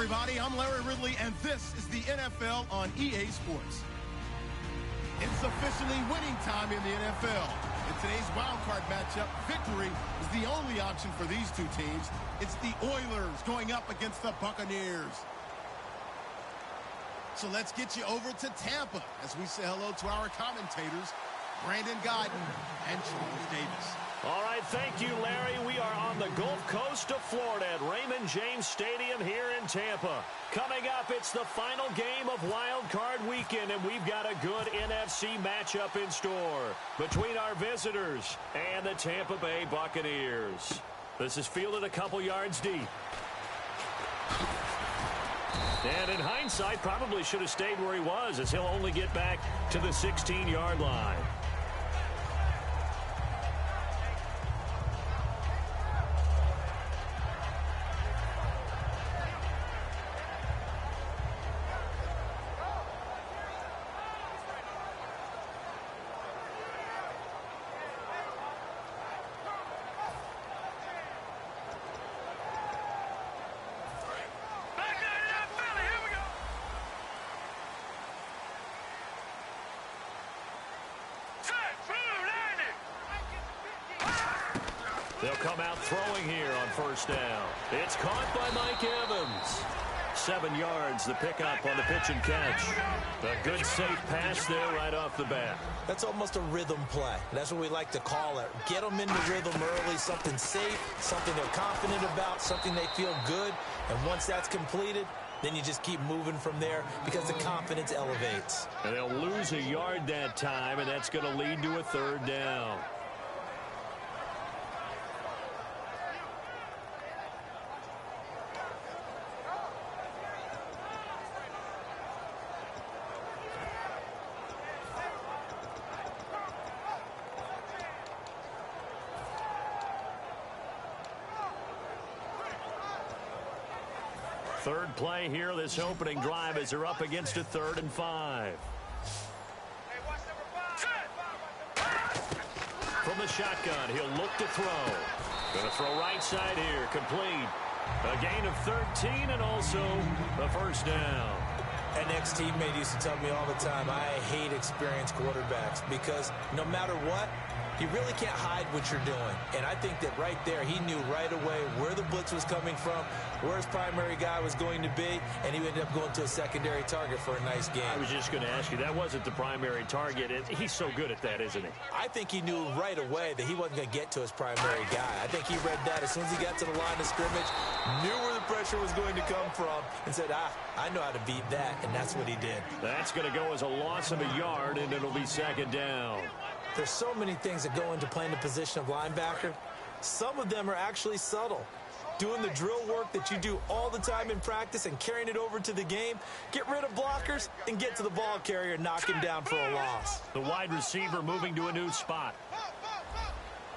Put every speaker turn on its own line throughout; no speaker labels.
everybody. I'm Larry Ridley, and this is the NFL on EA Sports. It's officially winning time in the NFL. In today's wildcard matchup, victory is the only option for these two teams. It's the Oilers going up against the Buccaneers. So let's get you over to Tampa as we say hello to our commentators, Brandon Guyton and Charles Davis.
All right, thank you, Larry. We are on the Gulf Coast of Florida at Raymond James Stadium here in Tampa. Coming up, it's the final game of Wild Card Weekend, and we've got a good NFC matchup in store between our visitors and the Tampa Bay Buccaneers. This is fielded a couple yards deep. And in hindsight, probably should have stayed where he was, as he'll only get back to the 16-yard line. They'll come out throwing here on first down. It's caught by Mike Evans. 7 yards, the pickup on the pitch and catch. A good safe pass there right off the bat.
That's almost a rhythm play. That's what we like to call it. Get them into rhythm early, something safe, something they're confident about, something they feel good. And once that's completed, then you just keep moving from there because the confidence elevates.
And they'll lose a yard that time, and that's going to lead to a third down. Third play here, this opening drive, as they're up against a 3rd and 5. From the shotgun, he'll look to throw. Going to throw right side here, complete. A gain of 13 and also the first down.
An ex-teammate used to tell me all the time, I hate experienced quarterbacks because no matter what, you really can't hide what you're doing. And I think that right there, he knew right away where the blitz was coming from, where his primary guy was going to be, and he ended up going to a secondary target for a nice game.
I was just going to ask you, that wasn't the primary target. He's so good at that, isn't he?
I think he knew right away that he wasn't going to get to his primary guy. I think he read that as soon as he got to the line of scrimmage, knew where the pressure was going to come from, and said, I know how to beat that, and that's what he did.
That's going to go as a loss of a yard, and it'll be second down.
There's so many things that go into playing the position of linebacker. Some of them are actually subtle. Doing the drill work that you do all the time in practice and carrying it over to the game. Get rid of blockers and get to the ball carrier and knock him down for a loss.
The wide receiver moving to a new spot.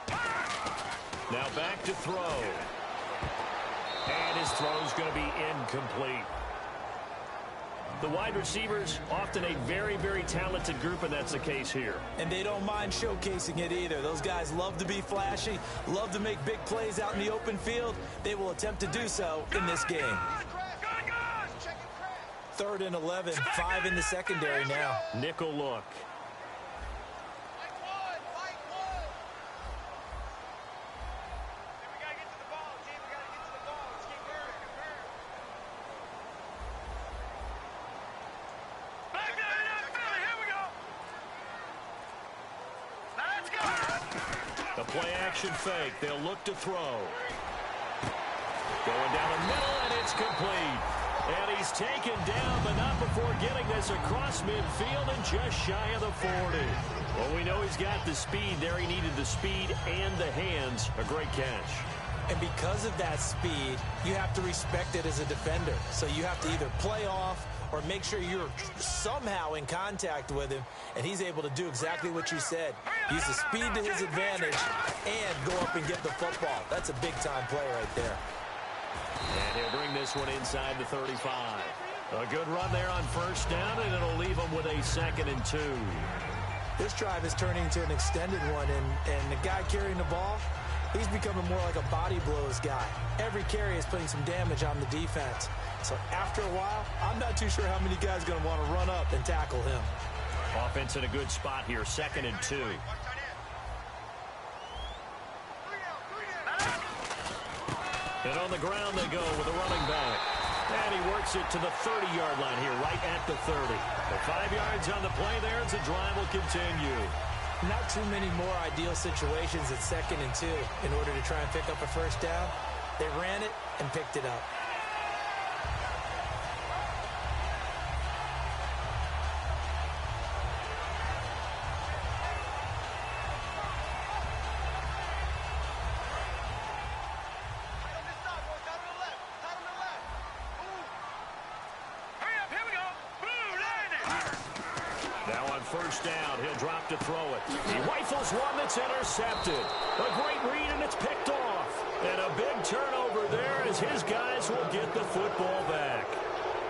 Now back to throw. And his throw's going to be incomplete. The wide receivers, often a very, very talented group, and that's the case here.
And they don't mind showcasing it either. Those guys love to be flashy, love to make big plays out in the open field. They will attempt to do so in this game. 3rd and 11, 5 in the secondary now.
Nickel look. The play-action fake. They'll look to throw. Going down the middle, and it's complete. And he's taken down, but not before getting this across midfield and just shy of the 40. Well, we know he's got the speed there. He needed the speed and the hands. A great catch.
And because of that speed, you have to respect it as a defender. So you have to either play off or make sure you're somehow in contact with him, and he's able to do exactly what you said. Use the speed to his advantage and go up and get the football. That's a big-time play right there.
And he'll bring this one inside the 35. A good run there on first down, and it'll leave him with a 2nd and 2.
This drive is turning into an extended one, and the guy carrying the ball, He's becoming more like a body blows guy. Every carry is putting some damage on the defense. So after a while, I'm not too sure how many guys are going to want to run up and tackle him.
Offense in a good spot here, 2nd and 2. And on the ground they go with a running back. And he works it to the 30-yard line here, right at the 30. The 5 yards on the play there, as the drive will continue.
Not too many more ideal situations at 2nd and 2 in order to try and pick up a first down. They ran it and picked it up.
First down, he'll drop to throw it. He rifles one that's intercepted. A great read, and it's picked off. And a big turnover there as his guys will get the football back.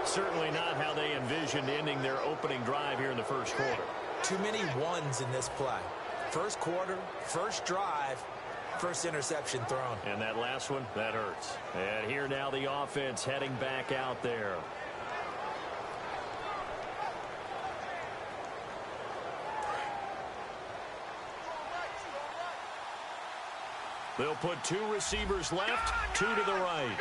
Certainly not how they envisioned ending their opening drive here in the first quarter.
Too many ones in this play. First quarter, first drive, first interception thrown.
And that last one, that hurts. And here now the offense heading back out there. They'll put 2 receivers left, 2 to the right.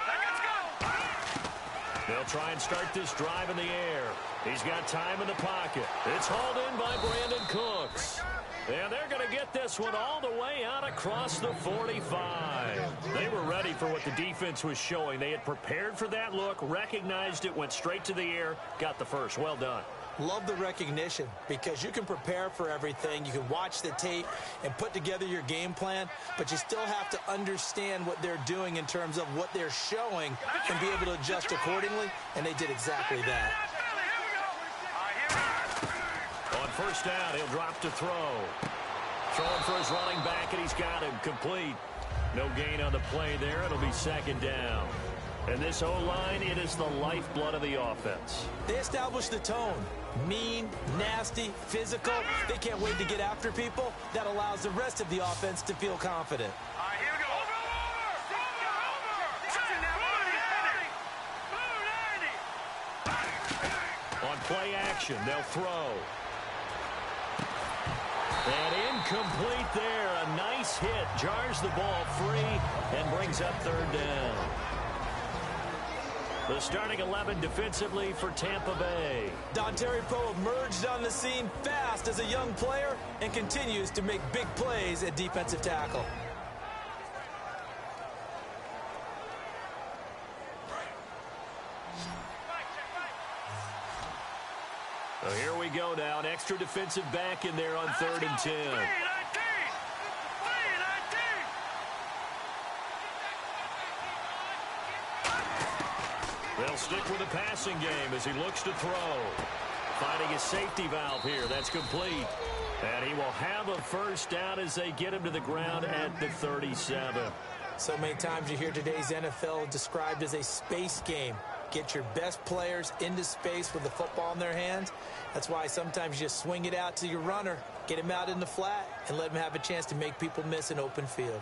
They'll try and start this drive in the air. He's got time in the pocket. It's hauled in by Brandon Cooks. And they're going to get this one all the way out across the 45. They were ready for what the defense was showing. They had prepared for that look, recognized it, went straight to the air, got the first. Well done.
Love the recognition because you can prepare for everything. You can watch the tape and put together your game plan, but you still have to understand what they're doing in terms of what they're showing and be able to adjust accordingly, and they did exactly that.
On first down, he'll drop to throw. Throwing for his running back, and he's got him complete. No gain on the play there. It'll be 2nd down. And this O-line, it is the lifeblood of the offense.
They established the tone. Mean, nasty, physical. They can't wait to get after people. That allows the rest of the offense to feel confident.
Here we go. On play action, they'll throw. And incomplete there. A nice hit. Jars the ball free and brings up 3rd down. The starting 11 defensively for Tampa Bay.
Dontari Poe emerged on the scene fast as a young player and continues to make big plays at defensive tackle.
So here we go now. An extra defensive back in there on 3rd and 10. They'll stick with the passing game as he looks to throw. Finding his safety valve here. That's complete. And he will have a first down as they get him to the ground at the 37.
So many times you hear today's NFL described as a space game. Get your best players into space with the football in their hands. That's why sometimes you just swing it out to your runner, get him out in the flat, and let him have a chance to make people miss an open field.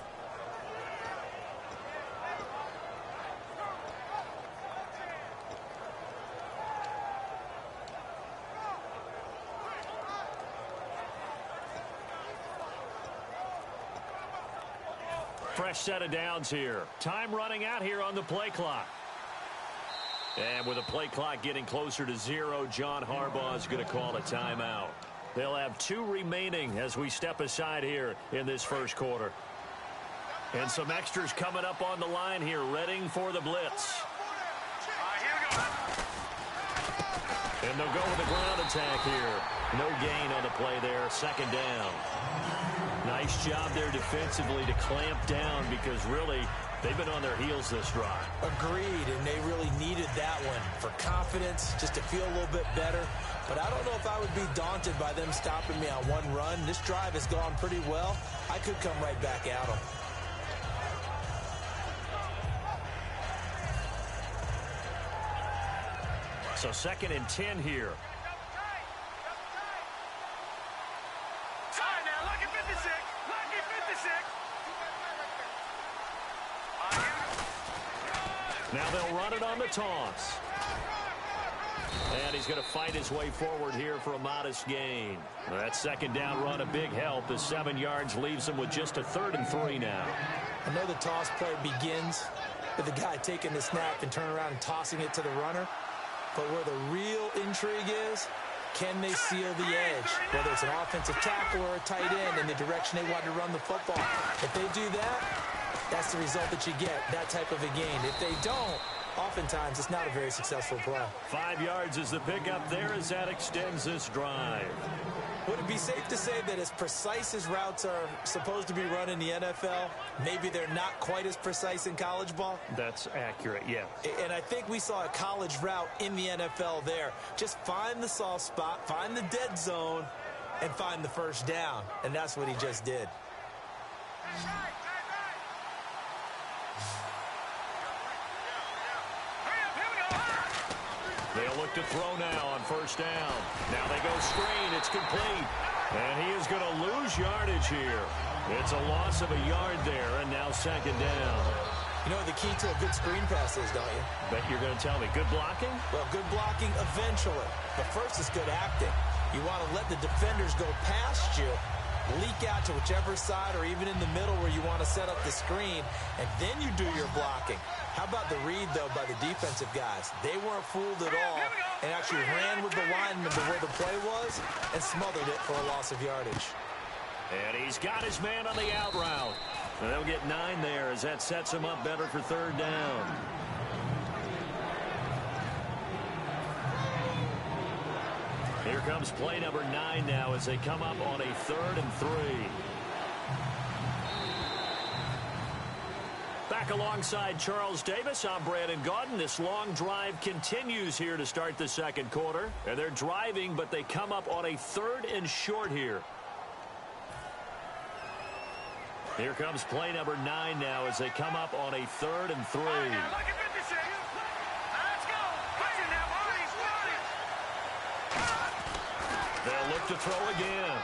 Fresh set of downs here. Time running out here on the play clock. And with the play clock getting closer to 0, John Harbaugh is going to call a timeout. They'll have 2 remaining as we step aside here in this first quarter. And some extras coming up on the line here, readying for the blitz. And they'll go with the ground attack here. No gain on the play there, 2nd down. Nice job there defensively to clamp down because really they've been on their heels this drive.
Agreed, and they really needed that one for confidence, just to feel a little bit better. But I don't know if I would be daunted by them stopping me on one run. This drive has gone pretty well. I could come right back at them.
So 2nd and 10 here. Now they'll run it on the toss. And he's going to fight his way forward here for a modest gain. That second down run, a big help. The 7 yards leaves him with just a 3rd and 3 now.
I know the toss play begins with the guy taking the snap and turning around and tossing it to the runner. But where the real intrigue is, can they seal the edge? Whether it's an offensive tackle or a tight end in the direction they want to run the football. If they do that, that's the result that you get, that type of a gain. If they don't, oftentimes it's not a very successful play.
5 yards is the pickup there as that extends this drive.
Would it be safe to say that as precise as routes are supposed to be run in the NFL, maybe they're not quite as precise in college ball?
That's accurate, yeah.
And I think we saw a college route in the NFL there. Just find the soft spot, find the dead zone, and find the first down. And that's what he just did.
They'll look to throw now on first down. Now they go screen. It's complete. And he is going to lose yardage here. It's a loss of a yard there, and now second down.
You know what the key to a good screen pass is, don't you?
Bet you're going to tell me. Good blocking?
Well, good blocking eventually. But first is good acting. You want to let the defenders go past you, leak out to whichever side or even in the middle where you want to set up the screen, and then you do your blocking. How about the read, though, by the defensive guys? They weren't fooled at all and actually ran with the lineman to where the play was and smothered it for a loss of yardage.
And he's got his man on the out route. And they'll get 9 there as that sets him up better for third down. Here comes play number 9 now as they come up on a 3rd and 3. Back alongside Charles Davis, I'm Brandon Gaudin. This long drive continues here to start the second quarter. And they're driving, but they come up on a 3rd and short here. Here comes play number 9 now as they come up on a 3rd and 3. They'll look to throw again.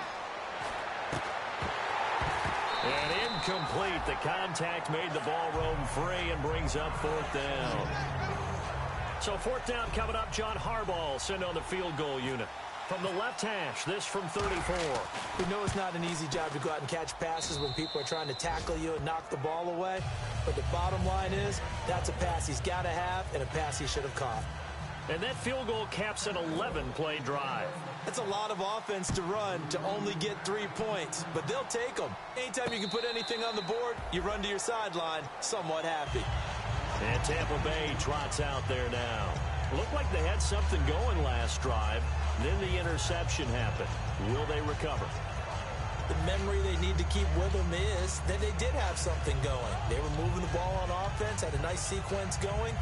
And incomplete. The contact made the ball roam free and brings up 4th down. So 4th down coming up. John Harbaugh sent on the field goal unit. From the left hash, this from 34.
We know it's not an easy job to go out and catch passes when people are trying to tackle you and knock the ball away. But the bottom line is, that's a pass he's got to have and a pass he should have caught.
And that field goal caps an 11-play drive.
That's a lot of offense to run to only get 3 points, but they'll take them. Anytime you can put anything on the board, you run to your sideline somewhat happy.
And Tampa Bay trots out there now. Looked like they had something going last drive. Then the interception happened. Will they recover?
The memory they need to keep with them is that they did have something going. They were moving the ball on offense, had a nice sequence going.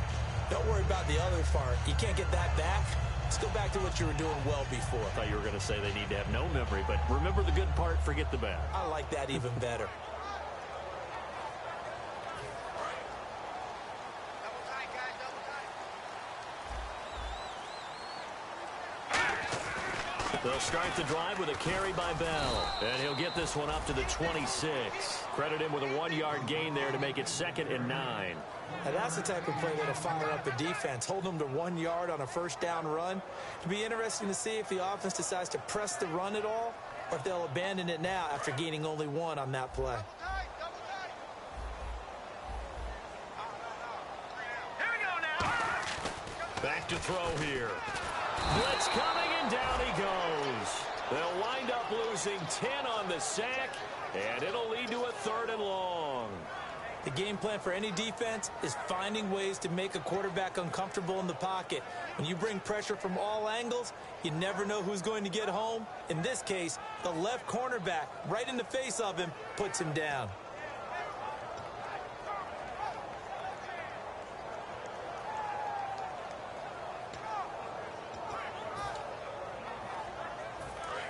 Don't worry about the other part. You can't get that back. Let's go back to what you were doing well before.
I thought you were going to say they need to have no memory, but remember the good part, forget the bad.
I like that even better.
They'll start the drive with a carry by Bell. And he'll get this one up to the 26. Credit him with a 1-yard gain there to make it 2nd and 9.
Now that's the type of play that'll fire up the defense. Hold them to 1 yard on a first down run. It'll be interesting to see if the offense decides to press the run at all or if they'll abandon it now after gaining only 1 on that play.
Back to throw here. Blitz coming, and down he goes. They'll wind up losing 10 on the sack, and it'll lead to a 3rd and long.
The game plan for any defense is finding ways to make a quarterback uncomfortable in the pocket. When you bring pressure from all angles, you never know who's going to get home. In this case, the left cornerback, right in the face of him, puts him down.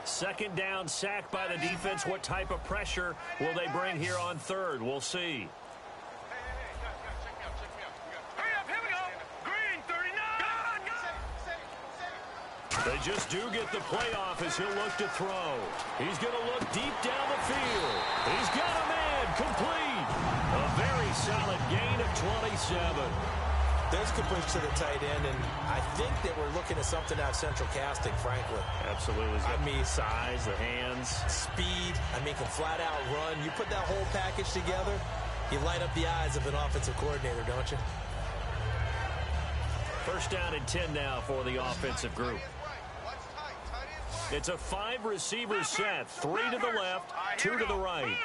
Second down, sack by the defense. What type of pressure will they bring here on 3rd? We'll see. They just do get the playoff as he'll look to throw. He's going to look deep down the field. He's got a man complete. A very solid gain of 27.
There's a good push to the tight end, and I think that we're looking at something out of central casting, frankly.
Absolutely. He's got size, the hands.
Speed. I mean, can flat out run. You put that whole package together, you light up the eyes of an offensive coordinator, don't you?
First down and 10 now for the offensive group. It's a 5-receiver set. 3 to the left, 2 to the right.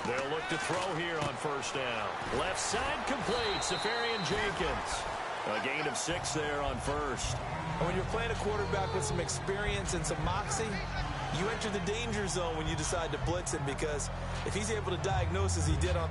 They'll look to throw here on first down. Left side complete. Safarian Jenkins. A gain of 6 there on first.
And when you're playing a quarterback with some experience and some moxie, you enter the danger zone when you decide to blitz him, because if he's able to diagnose as he did on...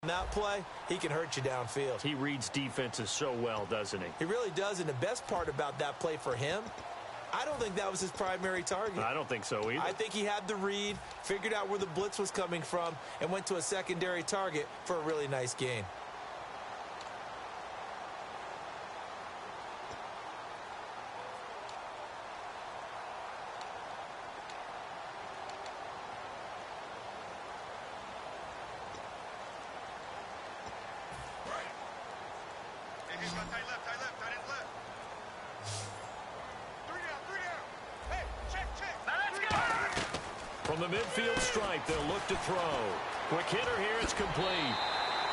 that play, he can hurt you downfield.
He reads defenses so well, doesn't he?
He really does, and the best part about that play for him, I don't think that was his primary target.
I don't think so either.
I think he had the read, figured out where the blitz was coming from, and went to a secondary target for a really nice gain.
From the midfield stripe, they'll look to throw. Quick hitter here, it's complete.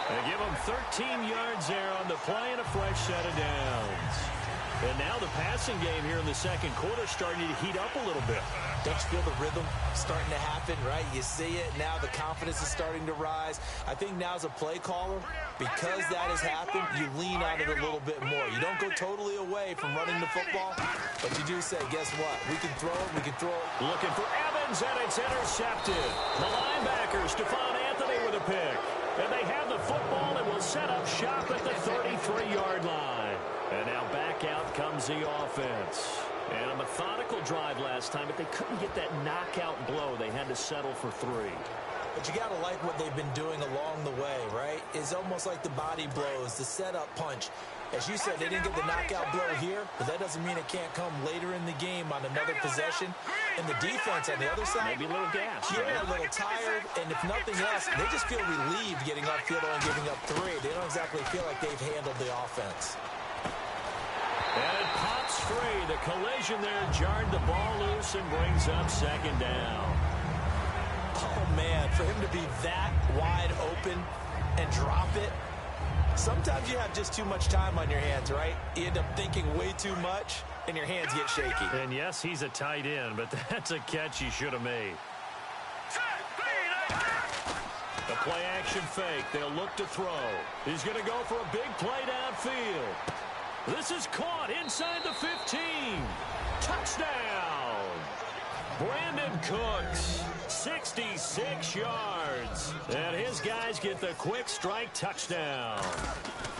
They give him 13 yards there on the play and a fresh set of downs. And now the passing game here in the second quarter starting to heat up a little bit.
Don't you feel the rhythm starting to happen, right? You see it now, the confidence is starting to rise. I think now as a play caller, because that has happened, you lean on it a little bit more. You don't go totally away from running the football, but you do say, guess what? We can throw it, we can throw it.
Looking for Evans, and it's intercepted. The linebacker, Stephon Anthony with a pick. And they have the football and will set up shop at the 33-yard line. And now back out comes the offense. And a methodical drive last time, but they couldn't get that knockout blow. They had to settle for 3.
But you got to like what they've been doing along the way, right? It's almost like the body blows, the setup punch. As you said, they didn't get the knockout blow here, but that doesn't mean it can't come later in the game on another possession. And the defense on the other side,
maybe a little gas.
Yeah, a little tired, and if nothing else, they just feel relieved getting upfield and giving up 3. They don't exactly feel like they've handled the offense.
And it pops free. The collision there jarred the ball loose and brings up second down.
Oh, man, for him to be that wide open and drop it, sometimes you have just too much time on your hands, right? You end up thinking way too much, and your hands get shaky.
And, yes, he's a tight end, but that's a catch he should have made. The play-action fake. They'll look to throw. He's going to go for a big play downfield. This is caught inside the 15. Touchdown. Brandon Cooks, 66 yards. And his guys get the quick strike touchdown.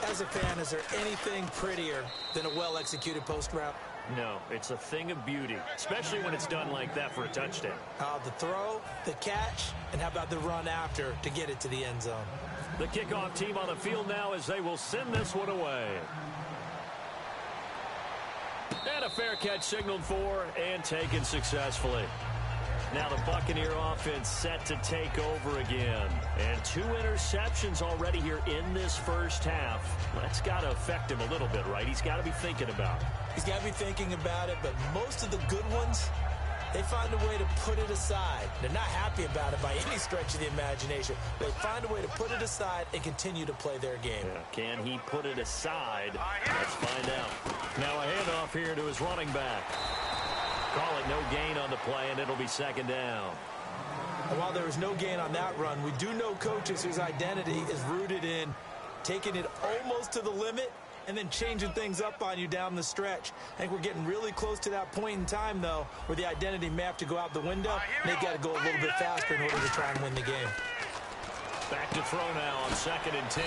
As a fan, is there anything prettier than a well-executed post route?
No, it's a thing of beauty, especially when it's done like that for a touchdown.
The throw, the catch, and how about the run after to get it to the end zone?
The kickoff team on the field now as they will send this one away. And a fair catch signaled for and taken successfully. Now the Buccaneer offense set to take over again. And 2 interceptions already here in this first half. That's got to affect him a little bit, right? He's got to be thinking about it.
He's got to be thinking about it, but most of the good ones, they find a way to put it aside. They're not happy about it by any stretch of the imagination. They find a way to put it aside and continue to play their game.
Yeah, can he put it aside? Let's find out. Now a handoff here to his running back. Call it no gain on the play, and it'll be second down.
And while there was no gain on that run, we do know coaches whose identity is rooted in taking it almost to the limit and then changing things up on you down the stretch. I think we're getting really close to that point in time, though, where the identity may have to go out the window, and they've got to go a little bit faster in order to try and win the game.
Back to throw now on 2nd and 10.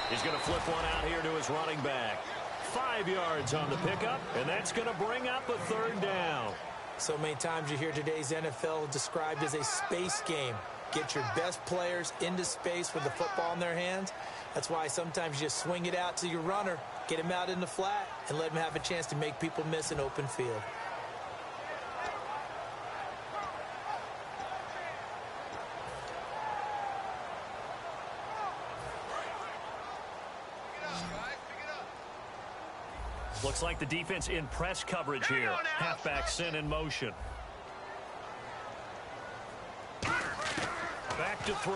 He's going to flip one out here to his running back. 5 yards on the pickup, and that's going to bring up a 3rd down.
So many times you hear today's NFL described as a space game. Get your best players into space with the football in their hands. That's why sometimes you just swing it out to your runner, get him out in the flat, and let him have a chance to make people miss an open field.
Looks like the defense in press coverage here. Halfback sent in motion. Back to throw.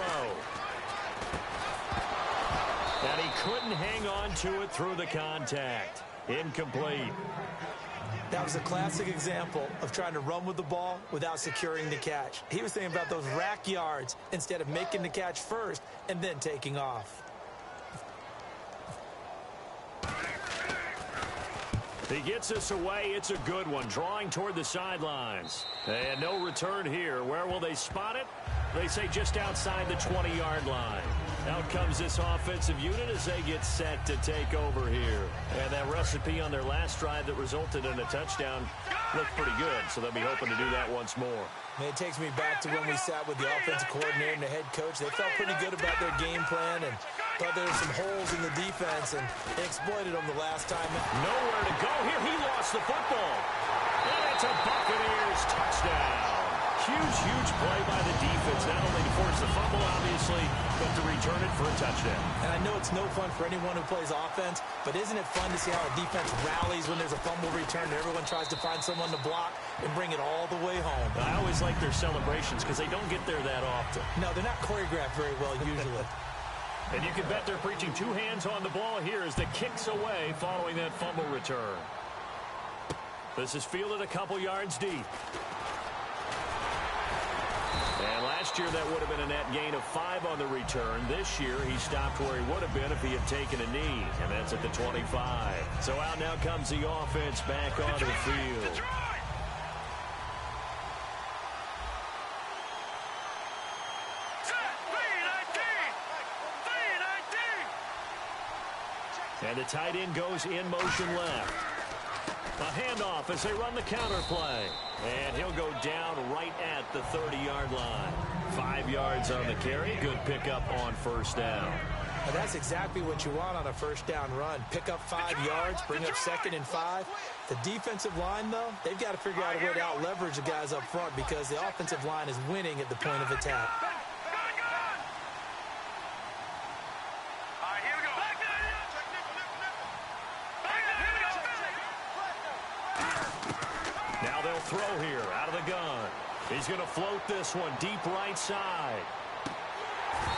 And he couldn't hang on to it through the contact. Incomplete.
That was a classic example of trying to run with the ball without securing the catch. He was thinking about those rack yards instead of making the catch first and then taking off.
He gets us away. It's a good one. Drawing toward the sidelines. And no return here. Where will they spot it? They say just outside the 20-yard line. Out comes this offensive unit as they get set to take over here. And that recipe on their last drive that resulted in a touchdown looked pretty good, so they'll be hoping to do that once more.
And it takes me back to when we sat with the offensive coordinator and the head coach. They felt pretty good about their game plan and thought there were some holes in the defense, and they exploited them the last time.
Nowhere to go here. He lost the football. And it's a Buccaneers touchdown. Huge play by the defense, not only to force the fumble, obviously, but to return it for a touchdown.
And I know it's no fun for anyone who plays offense, but isn't it fun to see how a defense rallies when there's a fumble return and everyone tries to find someone to block and bring it all the way home?
I always like their celebrations because they don't get there that often.
No, they're not choreographed very well usually.
And you can bet they're preaching 2 hands on the ball here as the kick's away following that fumble return. This is fielded a couple yards deep. And last year that would have been a net gain of 5 on the return. This year he stopped where he would have been if he had taken a knee, and that's at the 25. So out now comes the offense back onto the field. And the tight end goes in motion left. A handoff as they run the counter play. And he'll go down right at the 30-yard line. 5 yards on the carry. Good pickup on first down.
Now that's exactly what you want on a first down run. Pick up 5 yards, bring up 2nd and 5. The defensive line, though, they've got to figure out a way to out-leverage the guys up front because the offensive line is winning at the point of attack.
Now they'll throw here out of the gun. He's going to float this one deep right side.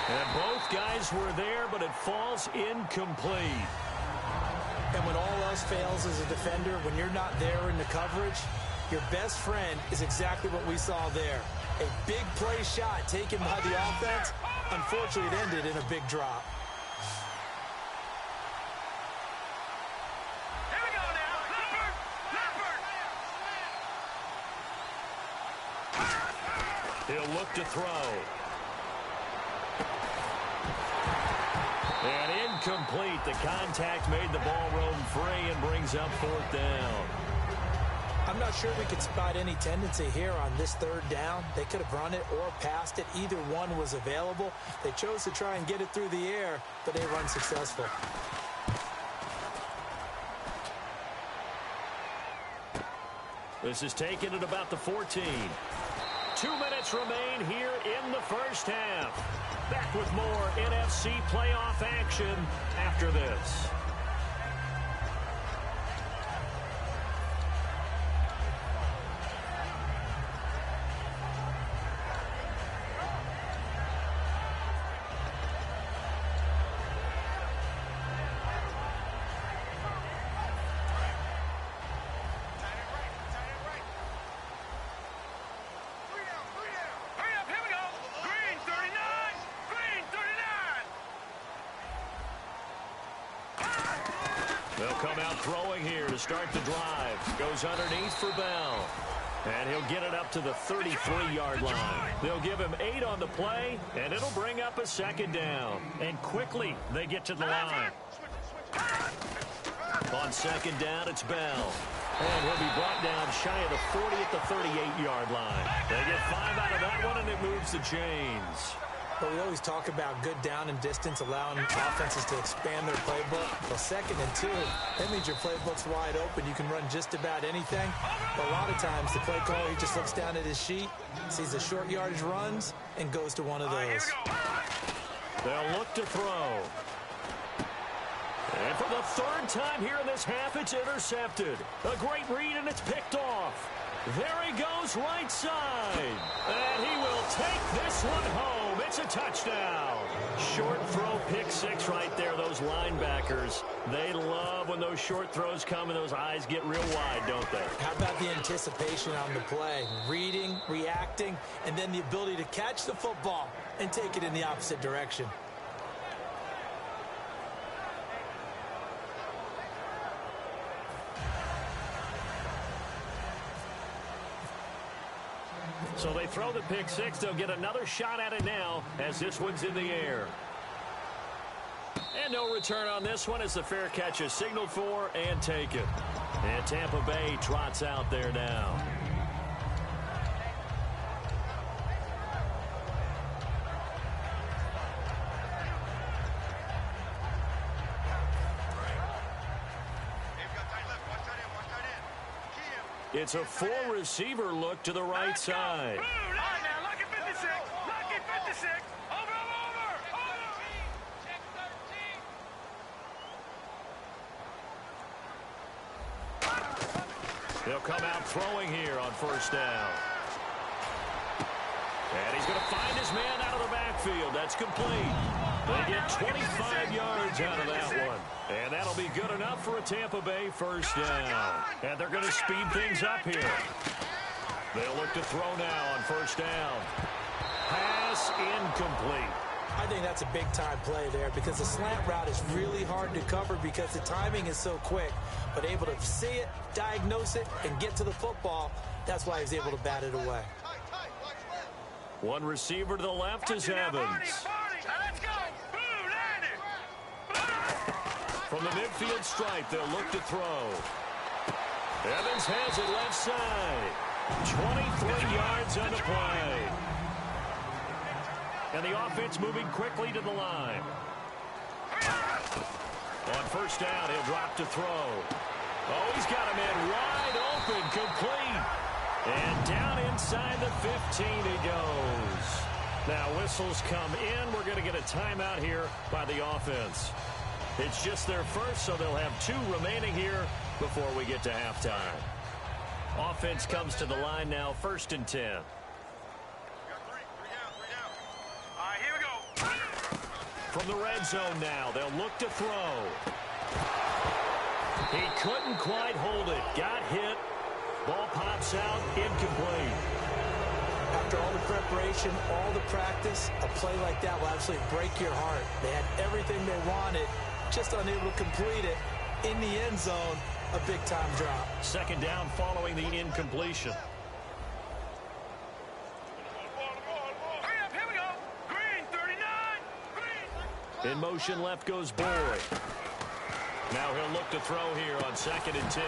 And both guys were there, but it falls incomplete.
And when all else fails as a defender, when you're not there in the coverage, your best friend is exactly what we saw there. A big play shot taken by the offense. Unfortunately, it ended in a big drop.
He'll look to throw. And incomplete. The contact made the ball roam free and brings up 4th down.
I'm not sure we could spot any tendency here on this 3rd down. They could have run it or passed it. Either one was available. They chose to try and get it through the air, but they were unsuccessful.
This is taken at about the 14. 2 minutes remain here in the first half. Back with more NFC playoff action after this.
They'll come out throwing here to start the drive. Goes underneath for Bell. And he'll get it up to the 33-yard line. They'll give him 8 on the play, and it'll bring up a second down. And quickly, they get to the line. On second down, it's Bell. And he'll be brought down shy of the 40 at the 38-yard line. They get 5 out of that one, and it moves the chains.
But we always talk about good down and distance, allowing offenses to expand their playbook. Well, 2nd and 2, that means your playbook's wide open. You can run just about anything. But a lot of times, the play caller, he just looks down at his sheet, sees the short yardage runs, and goes to one of those.
They'll look to throw. And for the 3rd time here in this half, it's intercepted. A great read, and it's picked off. There he goes right side. And he will take this one home. It's a touchdown. Short throw, pick 6 right there. Those linebackers, they love when those short throws come and those eyes get real wide, don't they?
How about the anticipation on the play? Reading, reacting, and then the ability to catch the football and take it in the opposite direction.
So they throw the pick 6. They'll get another shot at it now as this one's in the air. And no return on this one as the fair catch is signaled for and taken. And Tampa Bay trots out there now. It's a 4-receiver look to the right side. They'll come out throwing here on 1st down. And he's going to find his man out of the backfield. That's complete. They get 25 yards out of that one. And that'll be good enough for a Tampa Bay 1st down. And they're going to speed things up here. They'll look to throw now on 1st down. Pass incomplete.
I think that's a big-time play there because the slant route is really hard to cover because the timing is so quick. But able to see it, diagnose it, and get to the football, that's why he's able to bat it away.
One receiver to the left is Evans. From the midfield stripe, they'll look to throw. Evans has it left side. 23 yards on the play. And the offense moving quickly to the line. On 1st down, he'll drop to throw. Oh, he's got a man wide open, complete. And down inside the 15 he goes. Now whistles come in. We're going to get a timeout here by the offense. It's just their first, so they'll have 2 remaining here before we get to halftime. Offense comes to the line now, 1st and 10.
All right, here we go.
From the red zone now, they'll look to throw. He couldn't quite hold it. Got hit. Ball pops out, incomplete.
After all the preparation, all the practice, a play like that will absolutely break your heart. They had everything they wanted, just unable to complete it. In the end zone, a big-time drop.
2nd down following the incompletion.
Hurry up, here we go. Green, 39. Green.
In motion left goes Boyd. Now he'll look to throw here on 2nd and 10.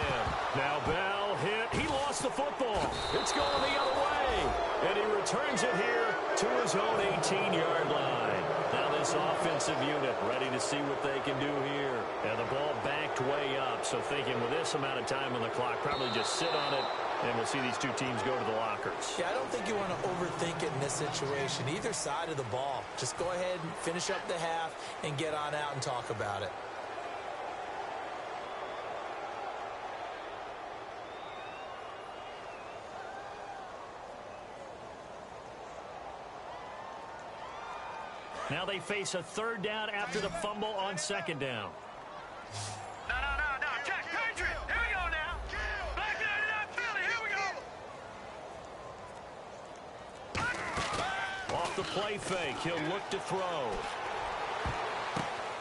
Now Bell hit. He lost the football. It's going the other way. And he returns it here to his own 18-yard line. Now this offensive unit ready to see what they can do here. And the ball backed way up. So thinking with this amount of time on the clock, probably just sit on it
And we'll see these two teams go to the lockers.
Yeah, I don't think you want to overthink it in this situation. Either side of the ball. Just go ahead and finish up the half and get on out and talk about it.
Now they face a third down after the fumble on second down.
No. Check, Patriot. Here we go now. Back 99 Philly. Here we go.
Off the play fake, he'll look to throw.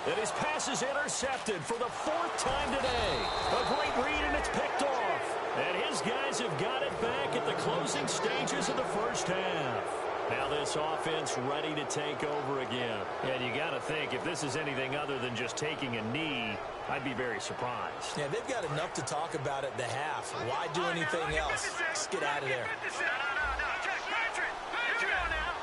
And his pass is intercepted for the fourth time today. A great read, and it's picked off. And his guys have got it back at the closing stages of the first half. Now this offense ready to take over again. And you got to think, if this is anything other than just taking a knee, I'd be very surprised.
Yeah, they've got enough to talk about at the half. Why do anything else? Just get out of there.
No. Check, Patriot. Here we go now.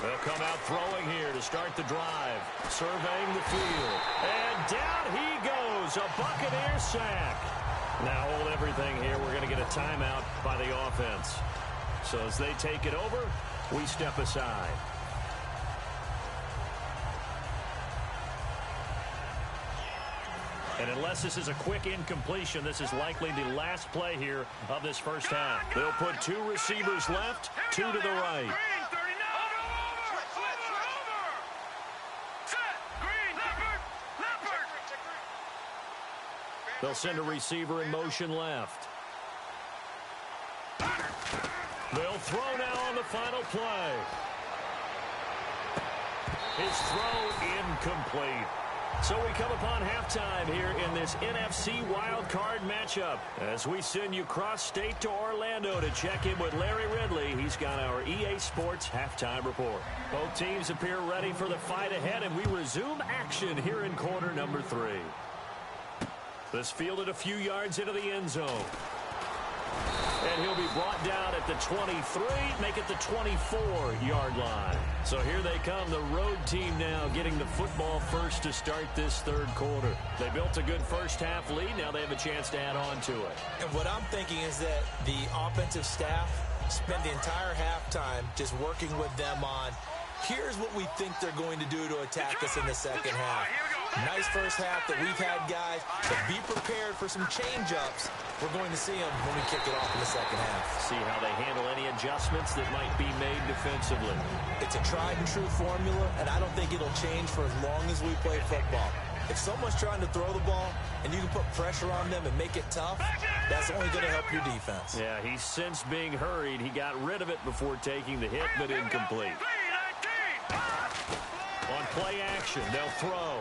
They'll come out throwing here to start the drive. Surveying the field. And down he goes. A Buccaneer sack. Now hold everything here. We're going to get a timeout by the offense. So as they take it over, we step aside. And unless this is a quick incompletion, this is likely the last play here of this first half. They'll put two receivers left, two to the right. They'll send a receiver in motion left. They'll throw now on the final play. His throw incomplete. So we come upon halftime here in this NFC wildcard matchup as we send you cross-state to Orlando to check in with Larry Ridley. He's got our EA Sports halftime report. Both teams appear ready for the fight ahead, and we resume action here in quarter number 3. This fielded a few yards into the end zone. And he'll be brought down at the 23, make it the 24-yard line. So here they come, the road team now getting the football first to start this third quarter. They built a good first half lead. Now they have a chance to add on to it.
And what I'm thinking is that the offensive staff spent the entire halftime just working with them on, here's what we think they're going to do to attack us in the second half. Nice first half that we've had, guys, but be prepared for some change-ups. We're going to see them when we kick it off in the second half.
See how they handle any adjustments that might be made defensively.
It's a tried-and-true formula, and I don't think it'll change for as long as we play football. If someone's trying to throw the ball and you can put pressure on them and make it tough, that's only going to help your defense.
Yeah, he's since being hurried. He got rid of it before taking the hit, but incomplete. On play action, they'll throw.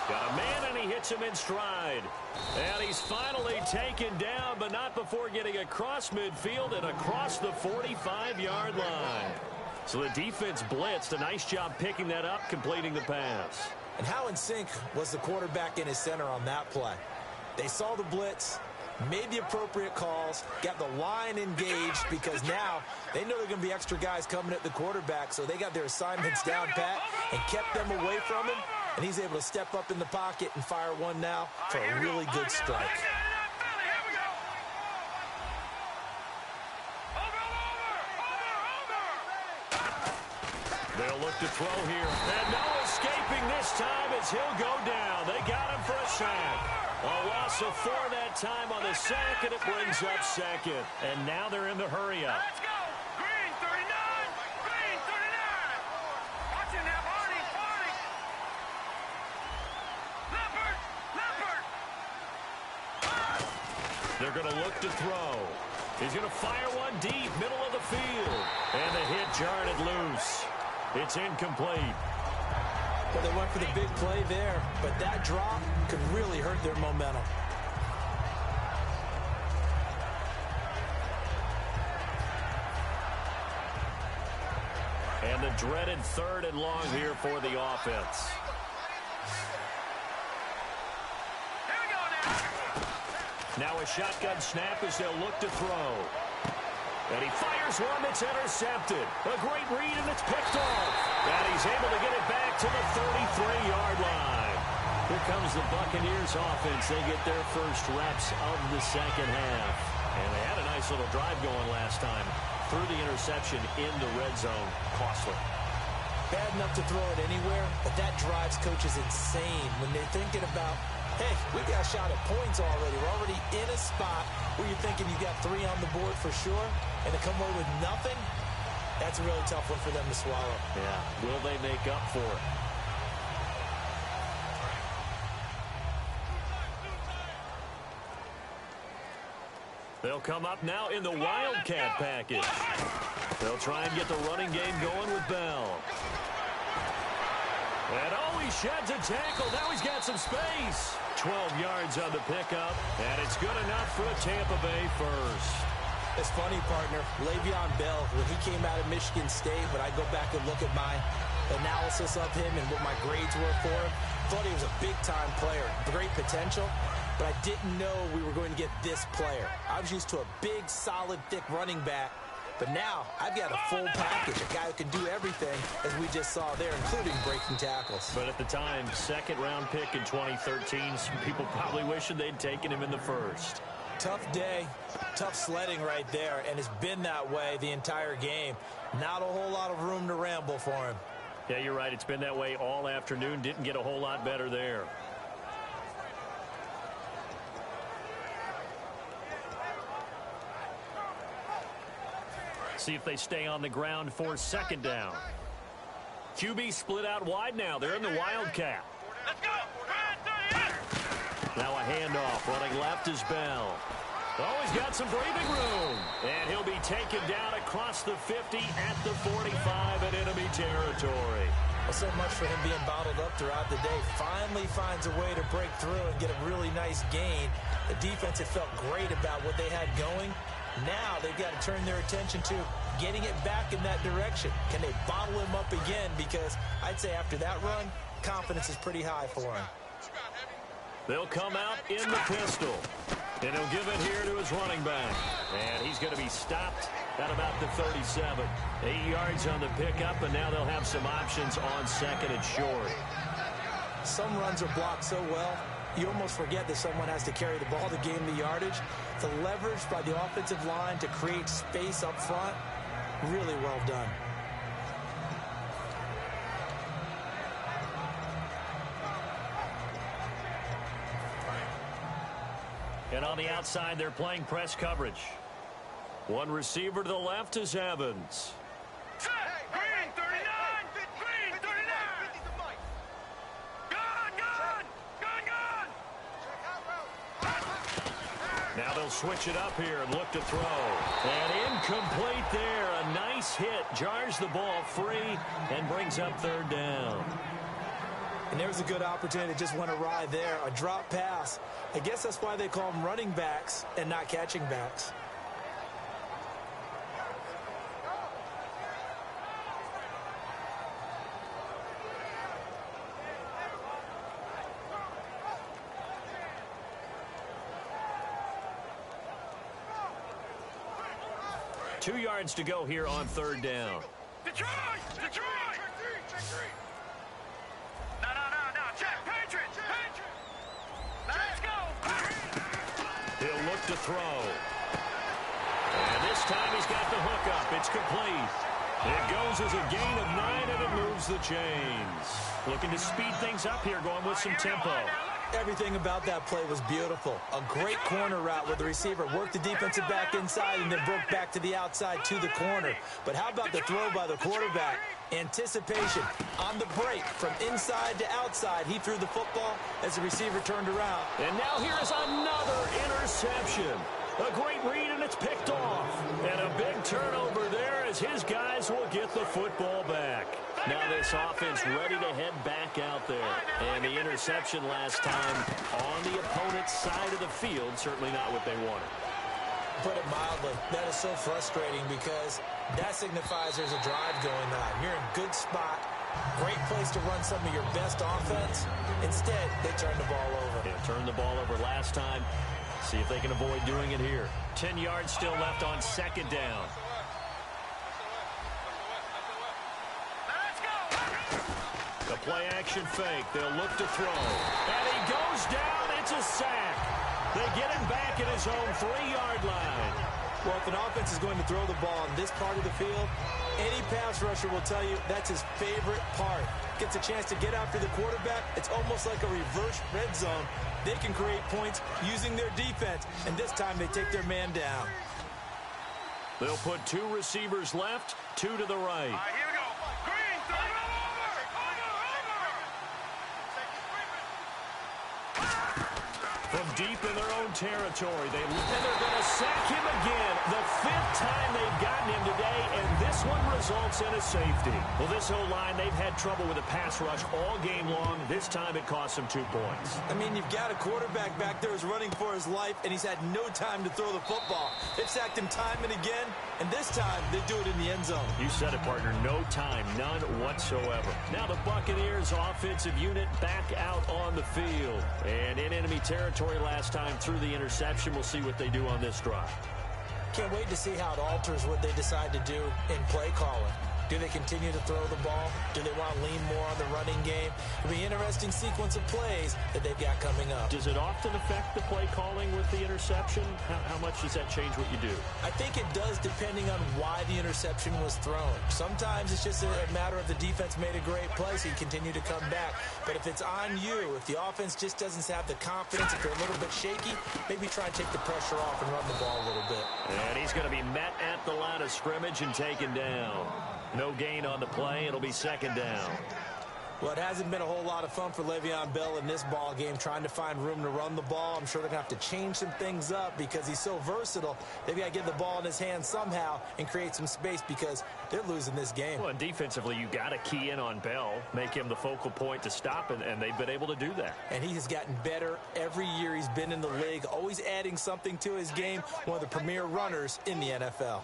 Got a man, and he hits him in stride. And he's finally taken down, but not before getting across midfield and across the 45-yard line. So the defense blitzed. A nice job picking that up, completing the pass.
And how in sync was the quarterback and his center on that play? They saw the blitz, made the appropriate calls, got the line engaged, because now they know there are going to be extra guys coming at the quarterback, so they got their assignments down pat and kept them away from him. And he's able to step up in the pocket and fire one now for a really good strike.
They'll look to throw here. And no escaping this time as he'll go down. They got him for a sack. A loss of 4 that time on the sack, and it brings up second. And now they're in the hurry-up.
Let's go. Green 39. Green 39. Watch it now, Barney. Leopard.
They're going to look to throw. He's going to fire one deep, middle of the field. And the hit jarred it loose. It's incomplete.
Well, they went for the big play there, but that drop could really hurt their momentum.
And the dreaded 3rd and long here for the offense.
Here we go now.
Now a shotgun snap as they'll look to throw. And he fires one that's intercepted. A great read, and it's picked off. And he's able to get it back to the 33-yard line. Here comes the Buccaneers offense. They get their first reps of the second half. And they had a nice little drive going last time. Threw the interception in the red zone. Costly.
Bad enough to throw it anywhere, but that drives coaches insane when they're thinking about, hey, we got a shot at points already. We're already in a spot where you're thinking you got 3 on the board for sure, and to come away with nothing, that's a really tough one for them to swallow.
Yeah, will they make up for it? They'll come up now in the Wildcat package. They'll try and get the running game going with Bell. And oh, he sheds a tackle. Now he's got some space. 12 yards on the pickup, and it's good enough for a Tampa Bay first.
It's funny, partner. Le'Veon Bell, when he came out of Michigan State, when I go back and look at my analysis of him and what my grades were for him, thought he was a big-time player, great potential. But I didn't know we were going to get this player. I was used to a big, solid, thick running back. But now I've got a full package, a guy who can do everything, as we just saw there, including breaking tackles.
But at the time, second-round pick in 2013, some people probably wishing they'd taken him in the first.
Tough day, tough sledding right there, and it's been that way the entire game. Not a whole lot of room to ramble for him.
Yeah, you're right. It's been that way all afternoon. Didn't get a whole lot better there. See if they stay on the ground for second down. QB split out wide now. They're in the Wildcat.
Let's go.
Now a handoff. Running left is Bell. Oh, he's got some breathing room. And he'll be taken down across the 50 at the 45 in enemy territory.
Well, so much for him being bottled up throughout the day. Finally finds a way to break through and get a really nice gain. The defense had felt great about what they had going. Now they've got to turn their attention to getting it back in that direction. Can they bottle him up again? Because I'd say after that run, confidence is pretty high for him.
They'll come out in the pistol. And he'll give it here to his running back. And he's going to be stopped at about the 37. 8 yards on the pickup, and now they'll have some options on second and short.
Some runs are blocked so well, you almost forget that someone has to carry the ball to gain the yardage. The leverage by the offensive line to create space up front, really well done.
And on the outside, they're playing press coverage. One receiver to the left is Evans.
Green 39. Green 39. Gun.
Now they'll switch it up here and look to throw. And incomplete there. A nice hit. Jars the ball free and brings up third down.
And there's a good opportunity that just went awry there. A drop pass. I guess that's why they call them running backs and not catching backs.
Two yards to go here on third down.
Detroit. No. Check. Patriots. Let's go.
He'll look to throw. And this time he's got the hook up. It's complete. It goes as a gain of 9, and it moves the chains. Looking to speed things up here, going with some tempo.
Everything about that play was beautiful. A great corner route where the receiver worked the defensive back inside and then broke back to the outside to the corner. But how about the throw by the quarterback? Anticipation on the break from inside to outside. He threw the football as the receiver turned around.
And now here's another interception. A great read, and it's picked off. And a big turnover there as his guys will get the football back. Now this offense ready to head back out there. And the interception last time on the opponent's side of the field, certainly not what they wanted.
Put it mildly, that is so frustrating because that signifies there's a drive going on. You're in a good spot, great place to run some of your best offense. Instead, they turn the ball over.
Yeah, turned the ball over last time. See if they can avoid doing it here. 10 yards still left on second down. The play action fake. They'll look to throw. And he goes down. It's a sack. They get him back at his own 3-yard line.
Well, if an offense is going to throw the ball on this part of the field, any pass rusher will tell you that's his favorite part. Gets a chance to get after the quarterback. It's almost like a reverse red zone. They can create points using their defense, and this time they take their man down.
They'll put 2 receivers left, 2 to the right.
All right, here we go. Green, throw it
From deep in their own territory, they're going to sack him again. The 5th time they've gotten him today, and this one results in a safety. Well, this whole line, they've had trouble with a pass rush all game long. This time it cost them 2 points.
I mean, you've got a quarterback back there who's running for his life, and he's had no time to throw the football. They've sacked him time and again, and this time they do it in the end zone.
You said it, partner. No time, none whatsoever. Now the Buccaneers offensive unit back out on the field. And in enemy territory last time through the interception. We'll see what they do on this drive.
Can't wait to see how it alters what they decide to do in play calling. Do they continue to throw the ball? Do they want to lean more on the running game? It'll be an interesting sequence of plays that they've got coming up.
Does it often affect the play calling with the interception? How much does that change what you do?
I think it does depending on why the interception was thrown. Sometimes it's just a matter of the defense made a great play, so you continue to come back. But if it's on you, if the offense just doesn't have the confidence, if they're a little bit shaky, maybe try and take the pressure off and run the ball a little bit.
And he's going to be met at the line of scrimmage and taken down. No gain on the play. It'll be 2nd down.
Well, it hasn't been a whole lot of fun for Le'Veon Bell in this ball game, trying to find room to run the ball. I'm sure they're going to have to change some things up because he's so versatile. They've got to get the ball in his hands somehow and create some space because they're losing this game.
Well, and defensively, you got to key in on Bell, make him the focal point to stop, and they've been able to do that.
And he has gotten better every year he's been in the league, always adding something to his game, one of the premier runners in the NFL.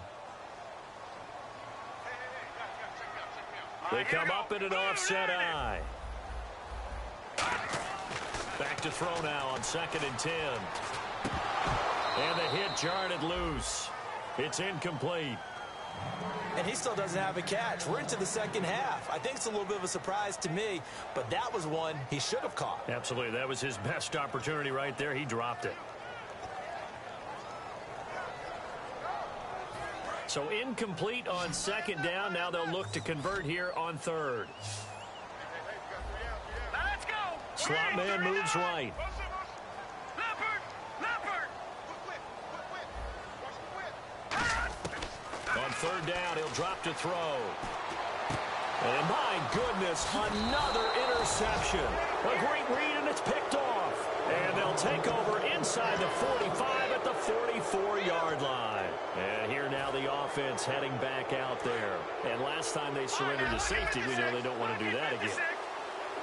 They come up in an offset eye. Back to throw now on 2nd and 10. And the hit jarred it loose. It's incomplete.
And he still doesn't have a catch. We're into the 2nd half. I think it's a little bit of a surprise to me, but that was one he should have caught.
Absolutely. That was his best opportunity right there. He dropped it. So incomplete on 2nd down. Now they'll look to convert here on 3rd.
Let's go.
Slot man moves right. On 3rd down, he'll drop to throw. And my goodness, another interception. A great read, and it's picked off. And they'll take over inside the 45 at the 44-yard line. And here now the offense heading back out there. And last time they surrendered to safety, we know they don't want to do that again.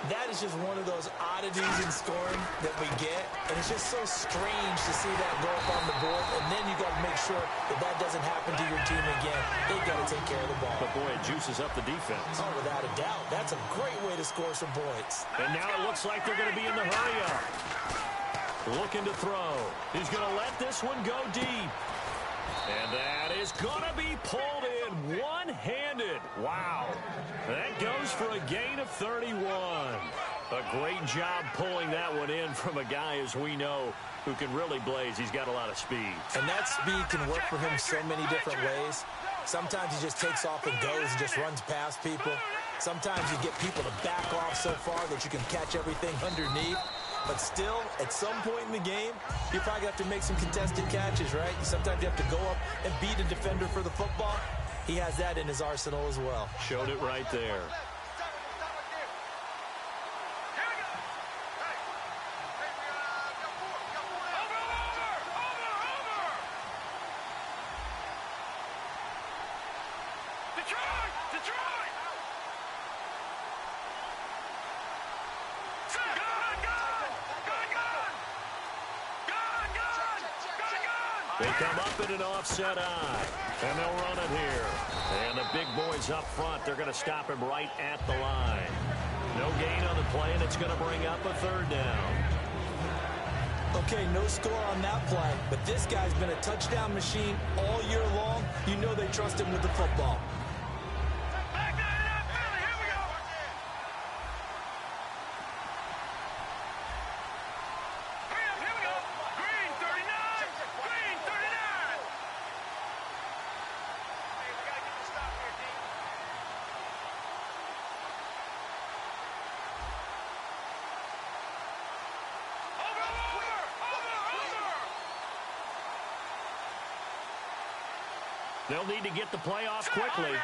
That is just one of those oddities in scoring that we get. And it's just so strange to see that go up on the board. And then you got to make sure that that doesn't happen to your team again. They've got to take care of the ball.
But, boy, it juices up the defense.
Oh, without a doubt. That's a great way to score some points.
And now it looks like they're going to be in the hurry-up. Looking to throw. He's going to let this one go deep. And that is going to be pulled in one-handed. Wow. That goes for a gain of 31. A great job pulling that one in from a guy, as we know, who can really blaze. He's got a lot of speed.
And that speed can work for him so many different ways. Sometimes he just takes off and goes and just runs past people. Sometimes you get people to back off so far that you can catch everything underneath. But still, at some point in the game, you probably have to make some contested catches, right? Sometimes you have to go up and beat a defender for the football. He has that in his arsenal as well.
Showed it right there. They come up in an offset eye, and they'll run it here. And the big boys up front, they're going to stop him right at the line. No gain on the play, and it's going to bring up a 3rd down.
Okay, no score on that play, but this guy's been a touchdown machine all year long. You know they trust him with the football.
They'll need to get the play off quickly.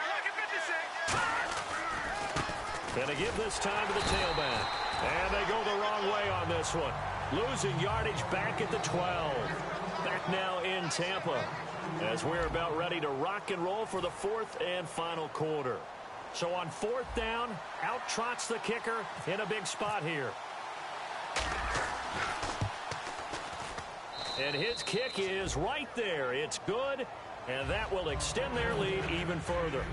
And they give this time to the tailback. And they go the wrong way on this one. Losing yardage back at the 12. Back now in Tampa as we're about ready to rock and roll for the fourth and final quarter. So on fourth down, out trots the kicker in a big spot here. And his kick is right there. It's good, and that will extend their lead even further.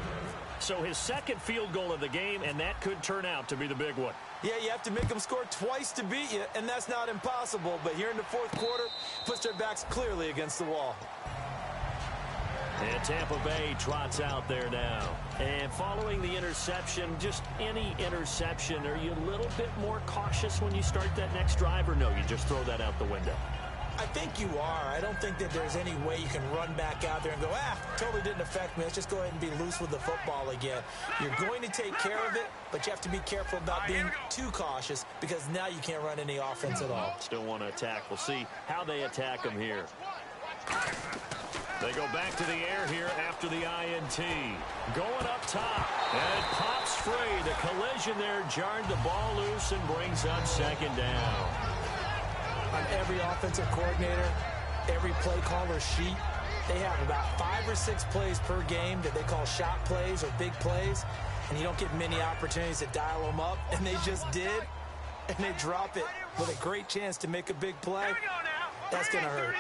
So his second field goal of the game, and that could turn out to be the big one.
Yeah, you have to make them score twice to beat you, and that's not impossible. But here in the fourth quarter, puts their backs clearly against the wall.
And Tampa Bay trots out there now. And following the interception, just any interception, are you a little bit more cautious when you start that next drive, or no, you just throw that out the window?
I think you are. I don't think that there's any way you can run back out there and go, totally didn't affect me. Let's just go ahead and be loose with the football again. You're going to take care of it, but you have to be careful about being too cautious because now you can't run any offense at all.
Still want to attack. We'll see how they attack them here. They go back to the air here after the INT. Going up top. And it pops free. The collision there jarred the ball loose and brings up second down.
On every offensive coordinator, every play caller sheet, they have about 5 or 6 plays per game that they call shot plays or big plays, and you don't get many opportunities to dial them up, and they just did, and they drop it with a great chance to make a big play. That's going to hurt.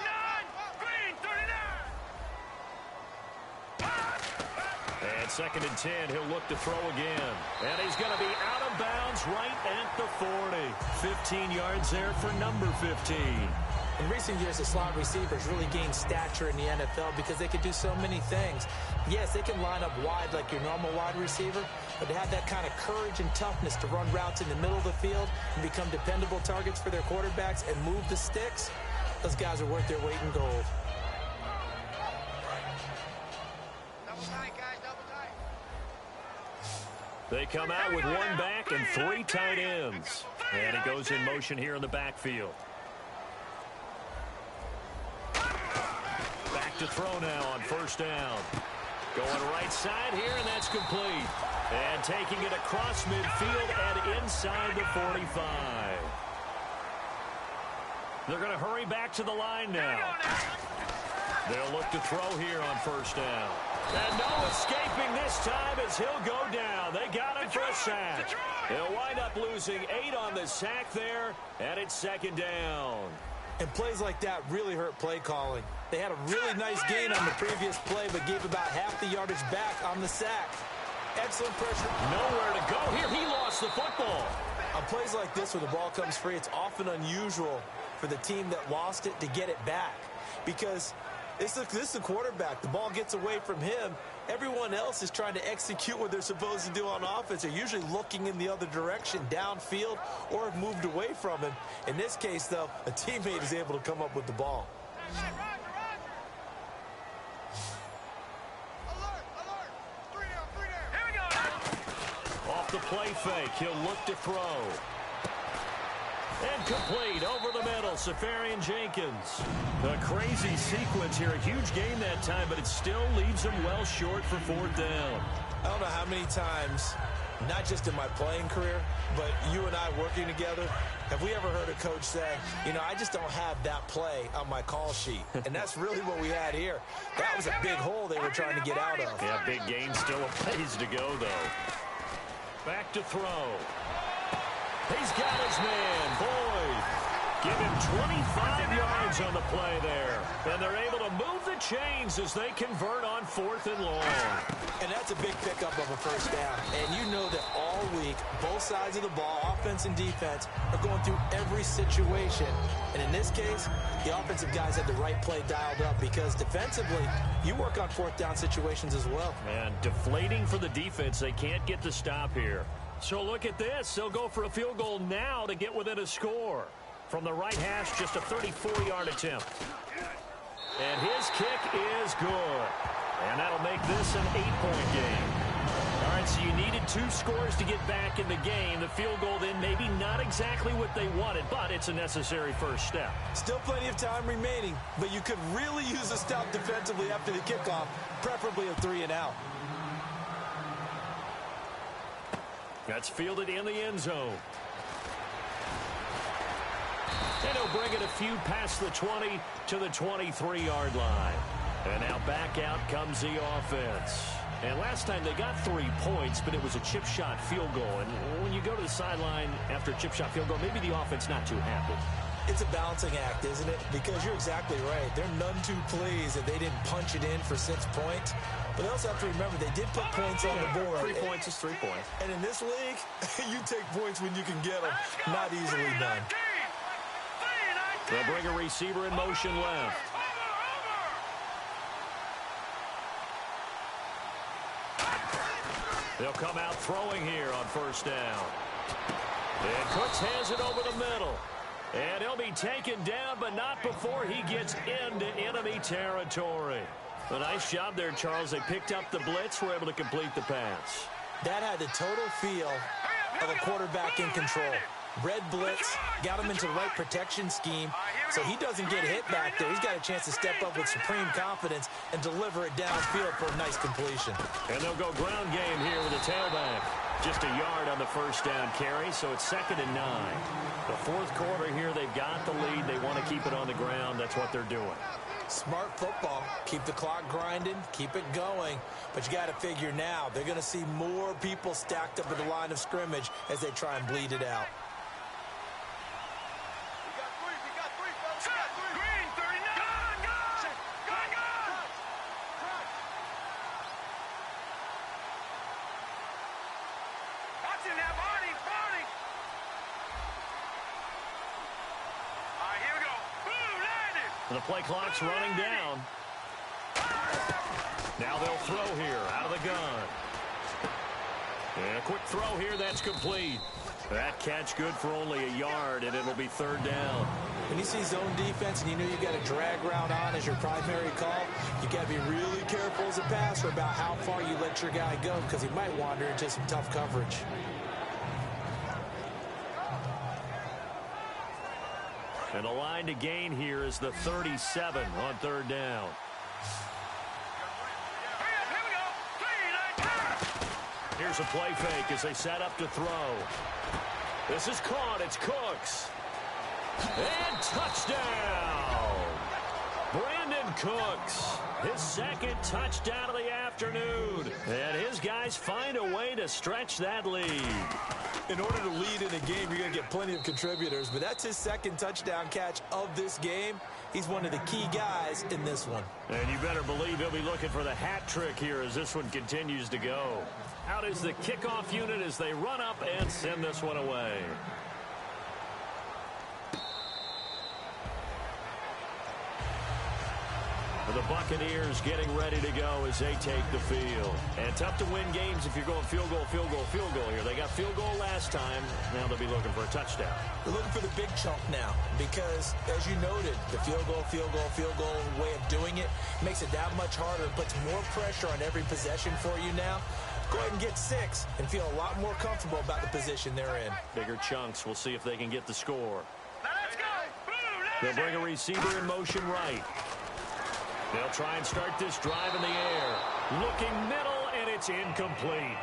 And second and 10, he'll look to throw again. And he's going to be out of bounds right at the 40. 15 yards there for number 15.
In recent years, the slot receivers really gained stature in the NFL because they could do so many things. Yes, they can line up wide like your normal wide receiver, but to have that kind of courage and toughness to run routes in the middle of the field and become dependable targets for their quarterbacks and move the sticks, those guys are worth their weight in gold.
They come out with one back and 3 tight ends. And he goes in motion here in the backfield. Back to throw now on first down. Going right side here, and that's complete. And taking it across midfield and inside the 45. They're going to hurry back to the line now. They'll look to throw here on first down. And no escaping this time as he'll go down. They got him for a sack. They'll wind up losing 8 on the sack there, and it's second down.
And plays like that really hurt play calling. They had a really nice gain on the previous play, but gave about half the yardage back on the sack. Excellent pressure.
Nowhere to go here. He lost the football.
On plays like this where the ball comes free, it's often unusual for the team that lost it to get it back. Because this is the quarterback. The ball gets away from him. Everyone else is trying to execute what they're supposed to do on offense. They're usually looking in the other direction, downfield, or have moved away from him. In this case, though, a teammate is able to come up with the ball.
Off the play fake, he'll look to throw. And complete over the middle, Safarian Jenkins. A crazy sequence here, a huge game that time, but it still leaves him well short for fourth down.
I don't know how many times, not just in my playing career, but you and I working together, have we ever heard a coach say, you know, I just don't have that play on my call sheet. And that's really what we had here. That was a big hole they were trying to get out of.
Yeah, big gain, still a ways to go, though. Back to throw. He's got his man, Boyd. Give him 25 yards on the play there. And they're able to move the chains as they convert on fourth and long.
And that's a big pickup of a first down. And you know that all week, both sides of the ball, offense and defense, are going through every situation. And in this case, the offensive guys had the right play dialed up because defensively, you work on fourth down situations as well.
And deflating for the defense. They can't get the stop here. So look at this. They'll go for a field goal now to get within a score. From the right hash, just a 34-yard attempt. And his kick is good. And that'll make this an 8-point game. All right, right, so you needed 2 scores to get back in the game. The field goal then maybe not exactly what they wanted, but it's a necessary first step.
Still plenty of time remaining, but you could really use a stop defensively after the kickoff, preferably a 3-and-out.
That's fielded in the end zone. And he'll bring it a few past the 20 to the 23-yard line. And now back out comes the offense. And last time they got 3 points, but it was a chip shot field goal. And when you go to the sideline after a chip shot field goal, maybe the offense not too happy.
It's a balancing act, isn't it? Because you're exactly right. They're none too pleased that they didn't punch it in for 6 points. But they also have to remember they did put points on the board.
3 points is 3 points.
And in this league, you take points when you can get them. Not easily done.
They'll bring a receiver in motion left. They'll come out throwing here on first down. And Cooks has it over the middle. And he'll be taken down, but not before he gets into enemy territory. A nice job there, Charles. They picked up the blitz, were able to complete the pass.
That had the total feel of a quarterback in control. Red blitz, got him into the right protection scheme, so he doesn't get hit back there. He's got a chance to step up with supreme confidence and deliver it downfield for a nice completion.
And they'll go ground game here with a tailback. Just a yard on the first down carry, so it's 2nd and 9. The 4th quarter here, they've got the lead. They want to keep it on the ground. That's what they're doing.
Smart football. Keep the clock grinding, keep it going. But you got to figure now, they're going to see more people stacked up at the line of scrimmage as they try and bleed it out.
The play clock's running down. Now they'll throw here out of the gun. And a quick throw here, that's complete. That catch good for only a yard, and it'll be 3rd down.
When you see zone defense and you know you've got a drag route on as your primary call, you got to be really careful as a passer about how far you let your guy go because he might wander into some tough coverage.
And the line to gain here is the 37 on 3rd down. Here's a play fake as they set up to throw. This is caught. It's Cooks. And touchdown! Brandon Cooks, his 2nd touchdown of the afternoon. And his guys find a way to stretch that lead.
In order to lead in a game, you're going to get plenty of contributors, but that's his 2nd touchdown catch of this game. He's one of the key guys in this one.
And you better believe he'll be looking for the hat trick here as this one continues to go. Out is the kickoff unit as they run up and send this one away. The Buccaneers getting ready to go as they take the field. And tough to win games if you're going field goal, field goal, field goal here. They got field goal last time. Now they'll be looking for a touchdown.
They're looking for the big chunk now because, as you noted, the field goal way of doing it makes it that much harder. It puts more pressure on every possession for you now. Go ahead and get 6 and feel a lot more comfortable about the position they're in.
Bigger chunks. We'll see if they can get the score. They'll bring a receiver in motion right. They'll try and start this drive in the air. Looking middle, and it's incomplete.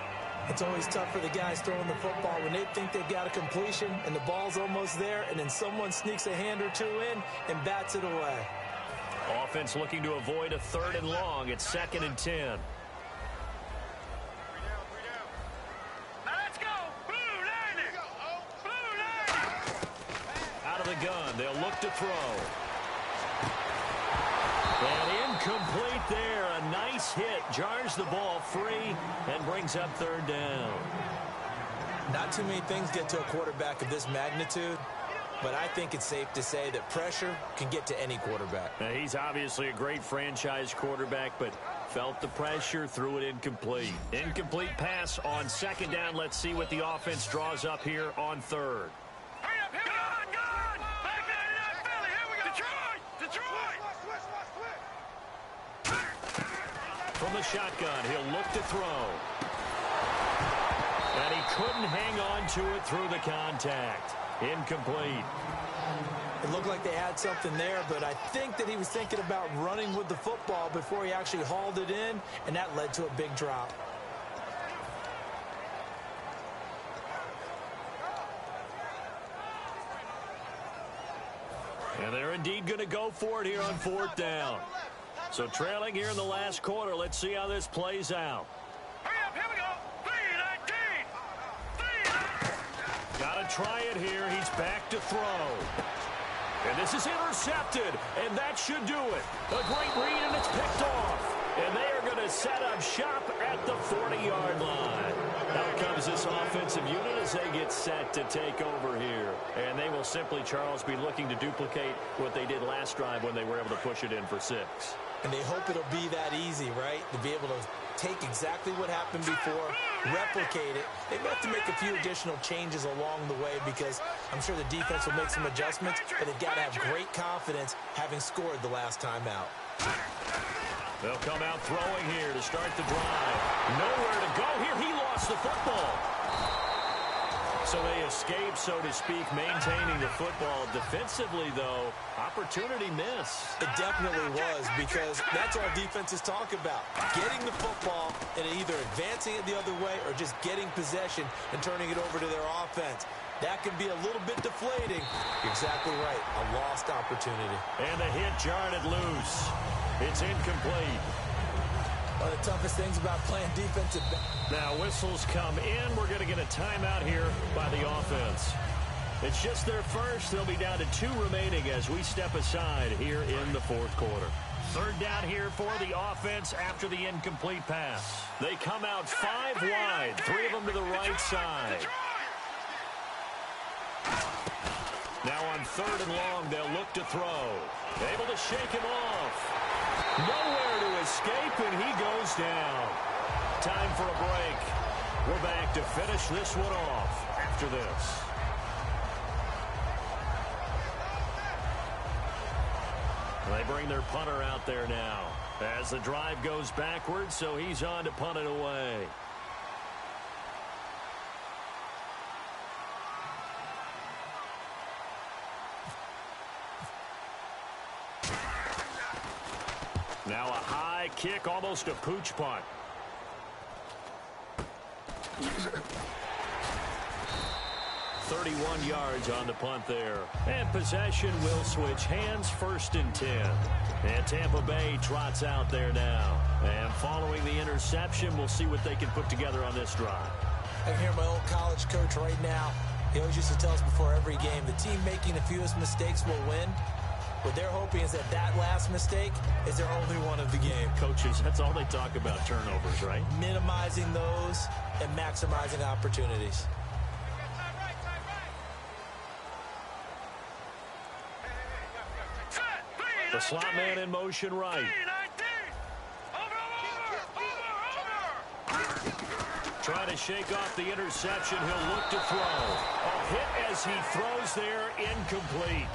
It's always tough for the guys throwing the football when they think they've got a completion and the ball's almost there, and then someone sneaks a hand or 2 in and bats it away.
Offense looking to avoid a 3rd and long. It's 2nd and 10. Out of the gun, they'll look to throw. And incomplete there. A nice hit. Jars the ball free and brings up 3rd down.
Not too many things get to a quarterback of this magnitude, but I think it's safe to say that pressure can get to any quarterback.
Now, he's obviously a great franchise quarterback, but felt the pressure, threw it incomplete. Incomplete pass on 2nd down. Let's see what the offense draws up here on 3rd. From the shotgun, he'll look to throw. And he couldn't hang on to it through the contact. Incomplete.
It looked like they had something there, but I think that he was thinking about running with the football before he actually hauled it in, and that led to a big drop.
And they're indeed going to go for it here on 4th down. So trailing here in the last quarter, let's see how this plays out.
Hurry up, here we go. 3-19.
Got to try it here. He's back to throw. And this is intercepted, and that should do it. A great read, and it's picked off. And they are going to set up shop at the 40-yard line. Out comes this offensive unit as they get set to take over here. And they will simply, Charles, be looking to duplicate what they did last drive when they were able to push it in for 6.
And they hope it'll be that easy, right? To be able to take exactly what happened before, replicate it. They may have to make a few additional changes along the way because I'm sure the defense will make some adjustments, but they've got to have great confidence having scored the last time out.
They'll come out throwing here to start the drive. Nowhere to go here. He lost the football. So they escape, so to speak, maintaining the football. Defensively, though, opportunity miss.
It definitely was, because that's all defenses talk about. Getting the football and either advancing it the other way or just getting possession and turning it over to their offense. That can be a little bit deflating. You're exactly right. A lost opportunity.
And the hit jarred it loose. It's incomplete.
One of the toughest things about playing defensive.
Now whistles come in. We're going to get a timeout here by the offense. It's just their first. They'll be down to 2 remaining as we step aside here in the 4th quarter. 3rd down here for the offense after the incomplete pass. They come out 5 wide, 3 of them to the right side. Now on 3rd and long, they'll look to throw. Able to shake him off. Nowhere to escape, and he goes down. Time for a break. We're back to finish this one off after this. They bring their punter out there now as the drive goes backwards, so he's on to punt it away. Now a high kick, almost a pooch punt. "31 yards on the punt there. And possession will switch hands, 1st and 10. And Tampa Bay trots out there now. And following the interception, we'll see what they can put together on this drive.
I can hear my old college coach right now. He always used to tell us before every game, the team making the fewest mistakes will win. What they're hoping is that that last mistake is their only one of the game.
Coaches, that's all they talk about, turnovers, right?
Minimizing those and maximizing opportunities.
The slot man in motion right. Trying to shake off the interception. He'll look to throw. A hit as he throws there, incomplete.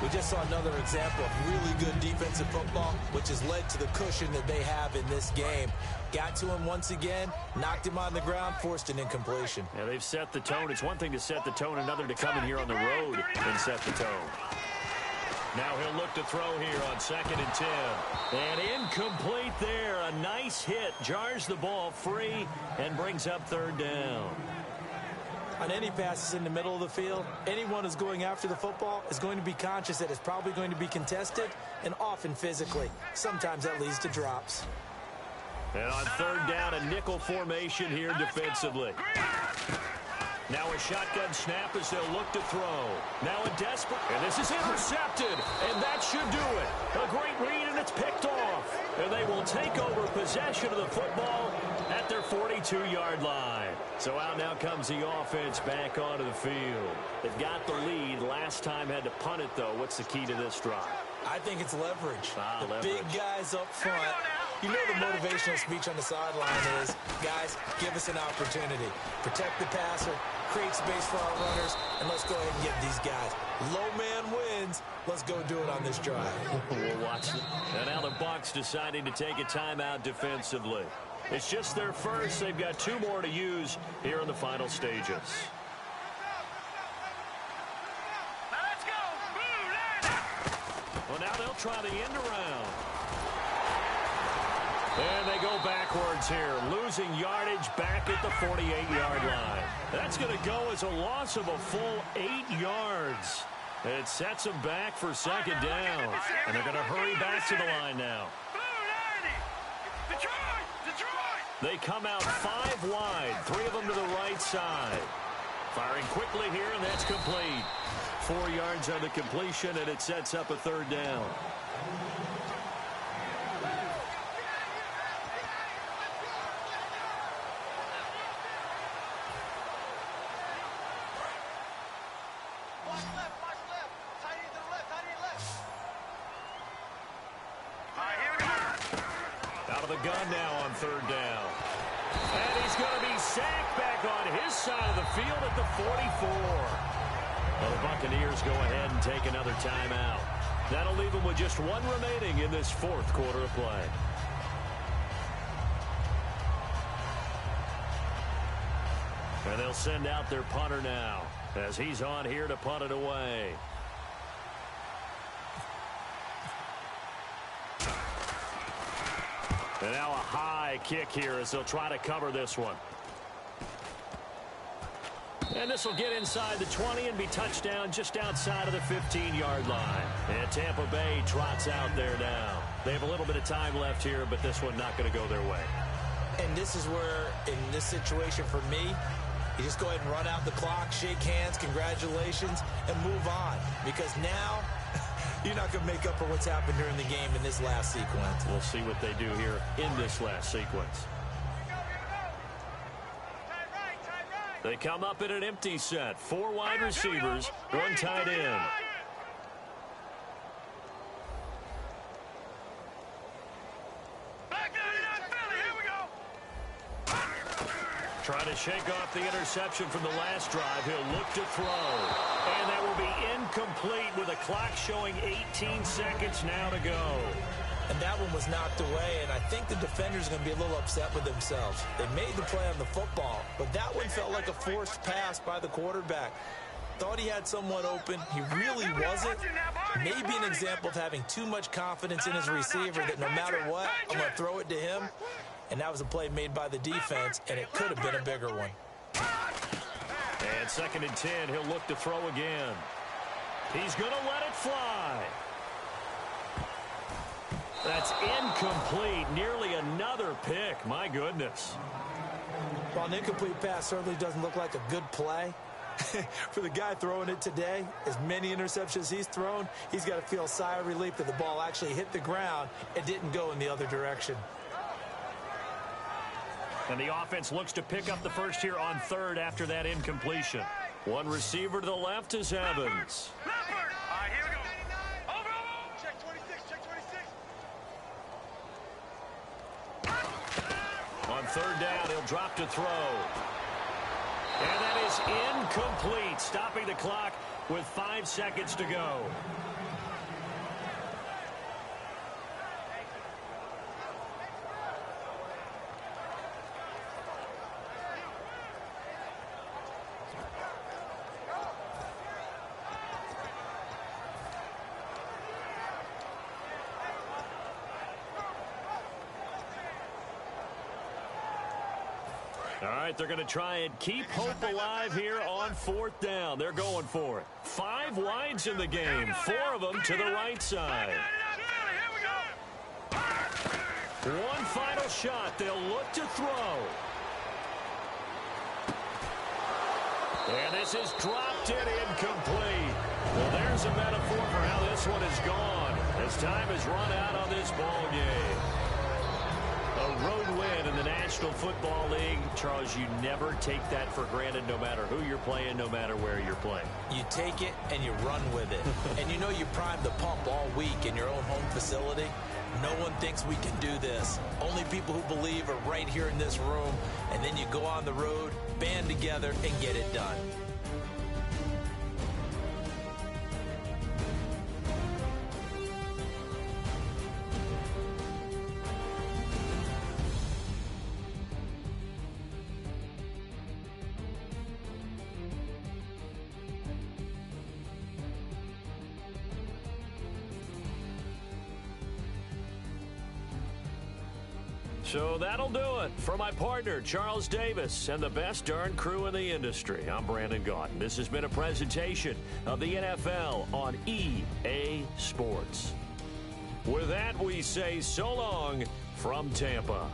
We just saw another example of really good defensive football, which has led to the cushion that they have in this game. Got to him once again, knocked him on the ground, forced an incompletion.
Yeah, they've set the tone. It's one thing to set the tone, another to come in here on the road and set the tone. Now he'll look to throw here on 2nd and 10. And incomplete there. A nice hit. Jars the ball free and brings up 3rd down.
On any passes in the middle of the field, anyone who's going after the football is going to be conscious that it's probably going to be contested and often physically. Sometimes that leads to drops.
And on 3rd down, a nickel formation here defensively. Now a shotgun snap as they'll look to throw. Now a desperate, and this is intercepted, and that should do it. A great read, and it's picked off. And they will take over possession of the football at their 42-yard line. So out now comes the offense back onto the field. They've got the lead. Last time had to punt it, though. What's the key to this drive?
I think it's leverage. The
Leverage.
big guys up front. You know the motivational speech on the sideline is, guys, give us an opportunity. Protect the passer, create space for our runners, and let's go ahead and get these guys. Low man wins. Let's go do it on this drive.
We'll watch it. And now the Bucs deciding to take a timeout defensively. It's just their first. They've got 2 more to use here in the final stages.
Now let's go. Blue line.
Well, now they'll try the end around. And they go backwards here, losing yardage back at the 48-yard line. That's going to go as a loss of a full 8 yards. It sets them back for second down. And they're going to hurry back to the line now. They come out 5 wide, 3 of them to the right side. Firing quickly here, and that's complete. 4 yards on the completion, and it sets up a 3rd down. Out of the gun now on 3rd down. And he's going to be sacked back on his side of the field at the 44. Well, the Buccaneers go ahead and take another timeout. That'll leave them with just 1 remaining in this 4th quarter of play. And they'll send out their punter now as he's on here to punt it away. And now a high kick here as they'll try to cover this one. And this will get inside the 20 and be touched down just outside of the 15-yard line. And Tampa Bay trots out there now. They have a little bit of time left here, but this one not going to go their way.
And this is where, in this situation for me, you just go ahead and run out the clock, shake hands, congratulations, and move on. Because now you're not going to make up for what's happened during the game in this last sequence.
We'll see what they do here in this last sequence. They come up in an empty set. 4 wide receivers, 1 tight end. Trying to shake off the interception from the last drive. He'll look to throw. And that will be incomplete with a clock showing 18 seconds now to go.
And that one was knocked away, and I think the defenders are going to be a little upset with themselves. They made the play on the football, but that one felt like a forced pass by the quarterback. Thought he had someone open. He really wasn't. Maybe an example of having too much confidence in his receiver that no matter what, I'm going to throw it to him. And that was a play made by the defense, and it could have been a bigger one.
And 2nd and 10, he'll look to throw again. He's going to let it fly. That's incomplete. Nearly another pick. My goodness.
Well, an incomplete pass certainly doesn't look like a good play. For the guy throwing it today, as many interceptions he's thrown, he's got to feel a sigh of relief that the ball actually hit the ground and didn't go in the other direction.
And the offense looks to pick up the first here on 3rd after that incompletion. 1 receiver to the left is Evans. On 3rd down, he'll drop to throw. And that is incomplete, stopping the clock with 5 seconds to go. All right, they're going to try and keep hope alive here on 4th down. They're going for it. 5 wides in the game, 4 of them to the right side. 1 final shot. They'll look to throw. And this is dropped in incomplete. Well, there's a metaphor for how this one is gone as time has run out on this ball game. A road win in the National Football League. Charles, you never take that for granted no matter who you're playing, no matter where you're playing.
You take it and you run with it. And you know you primed the pump all week in your own home facility. No one thinks we can do this. Only people who believe are right here in this room. And then you go on the road, band together, and get it done.
So that'll do it. For my partner, Charles Davis, and the best darn crew in the industry, I'm Brandon Gaudin. This has been a presentation of the NFL on EA Sports. With that, we say so long from Tampa.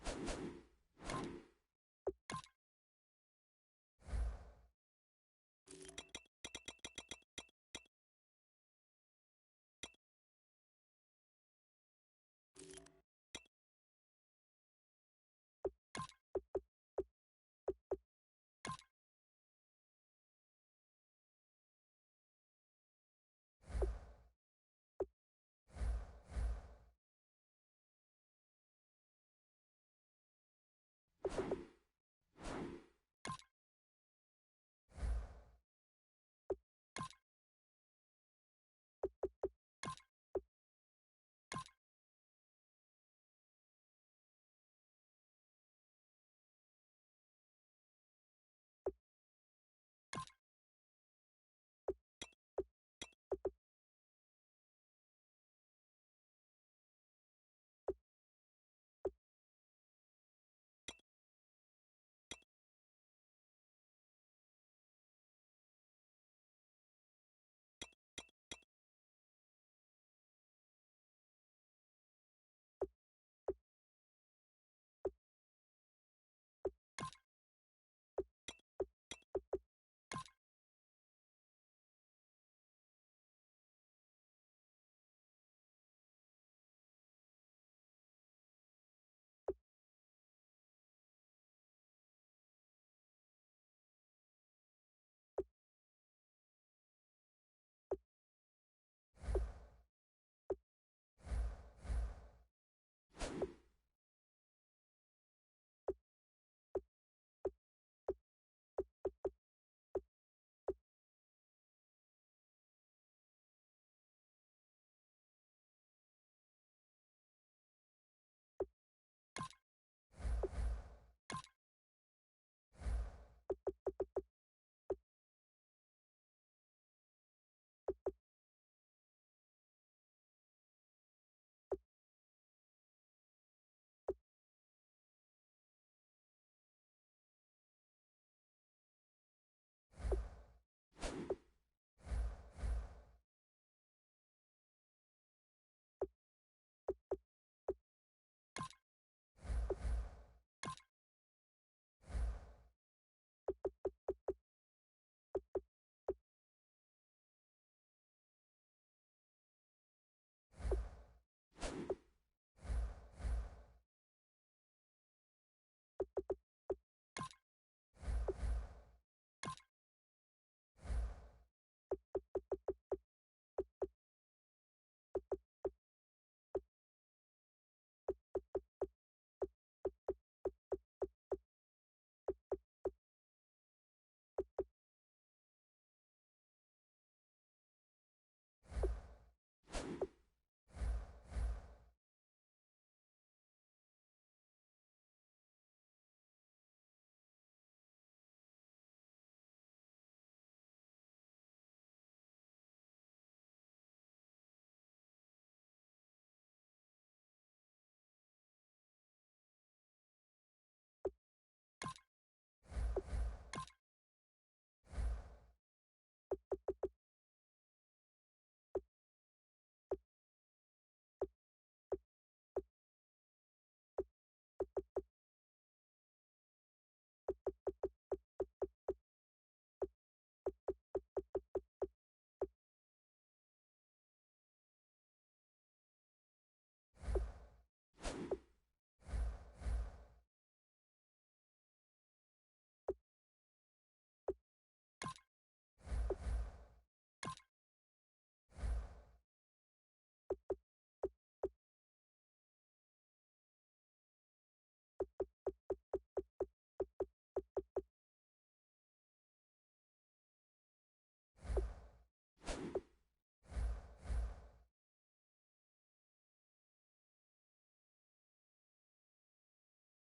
You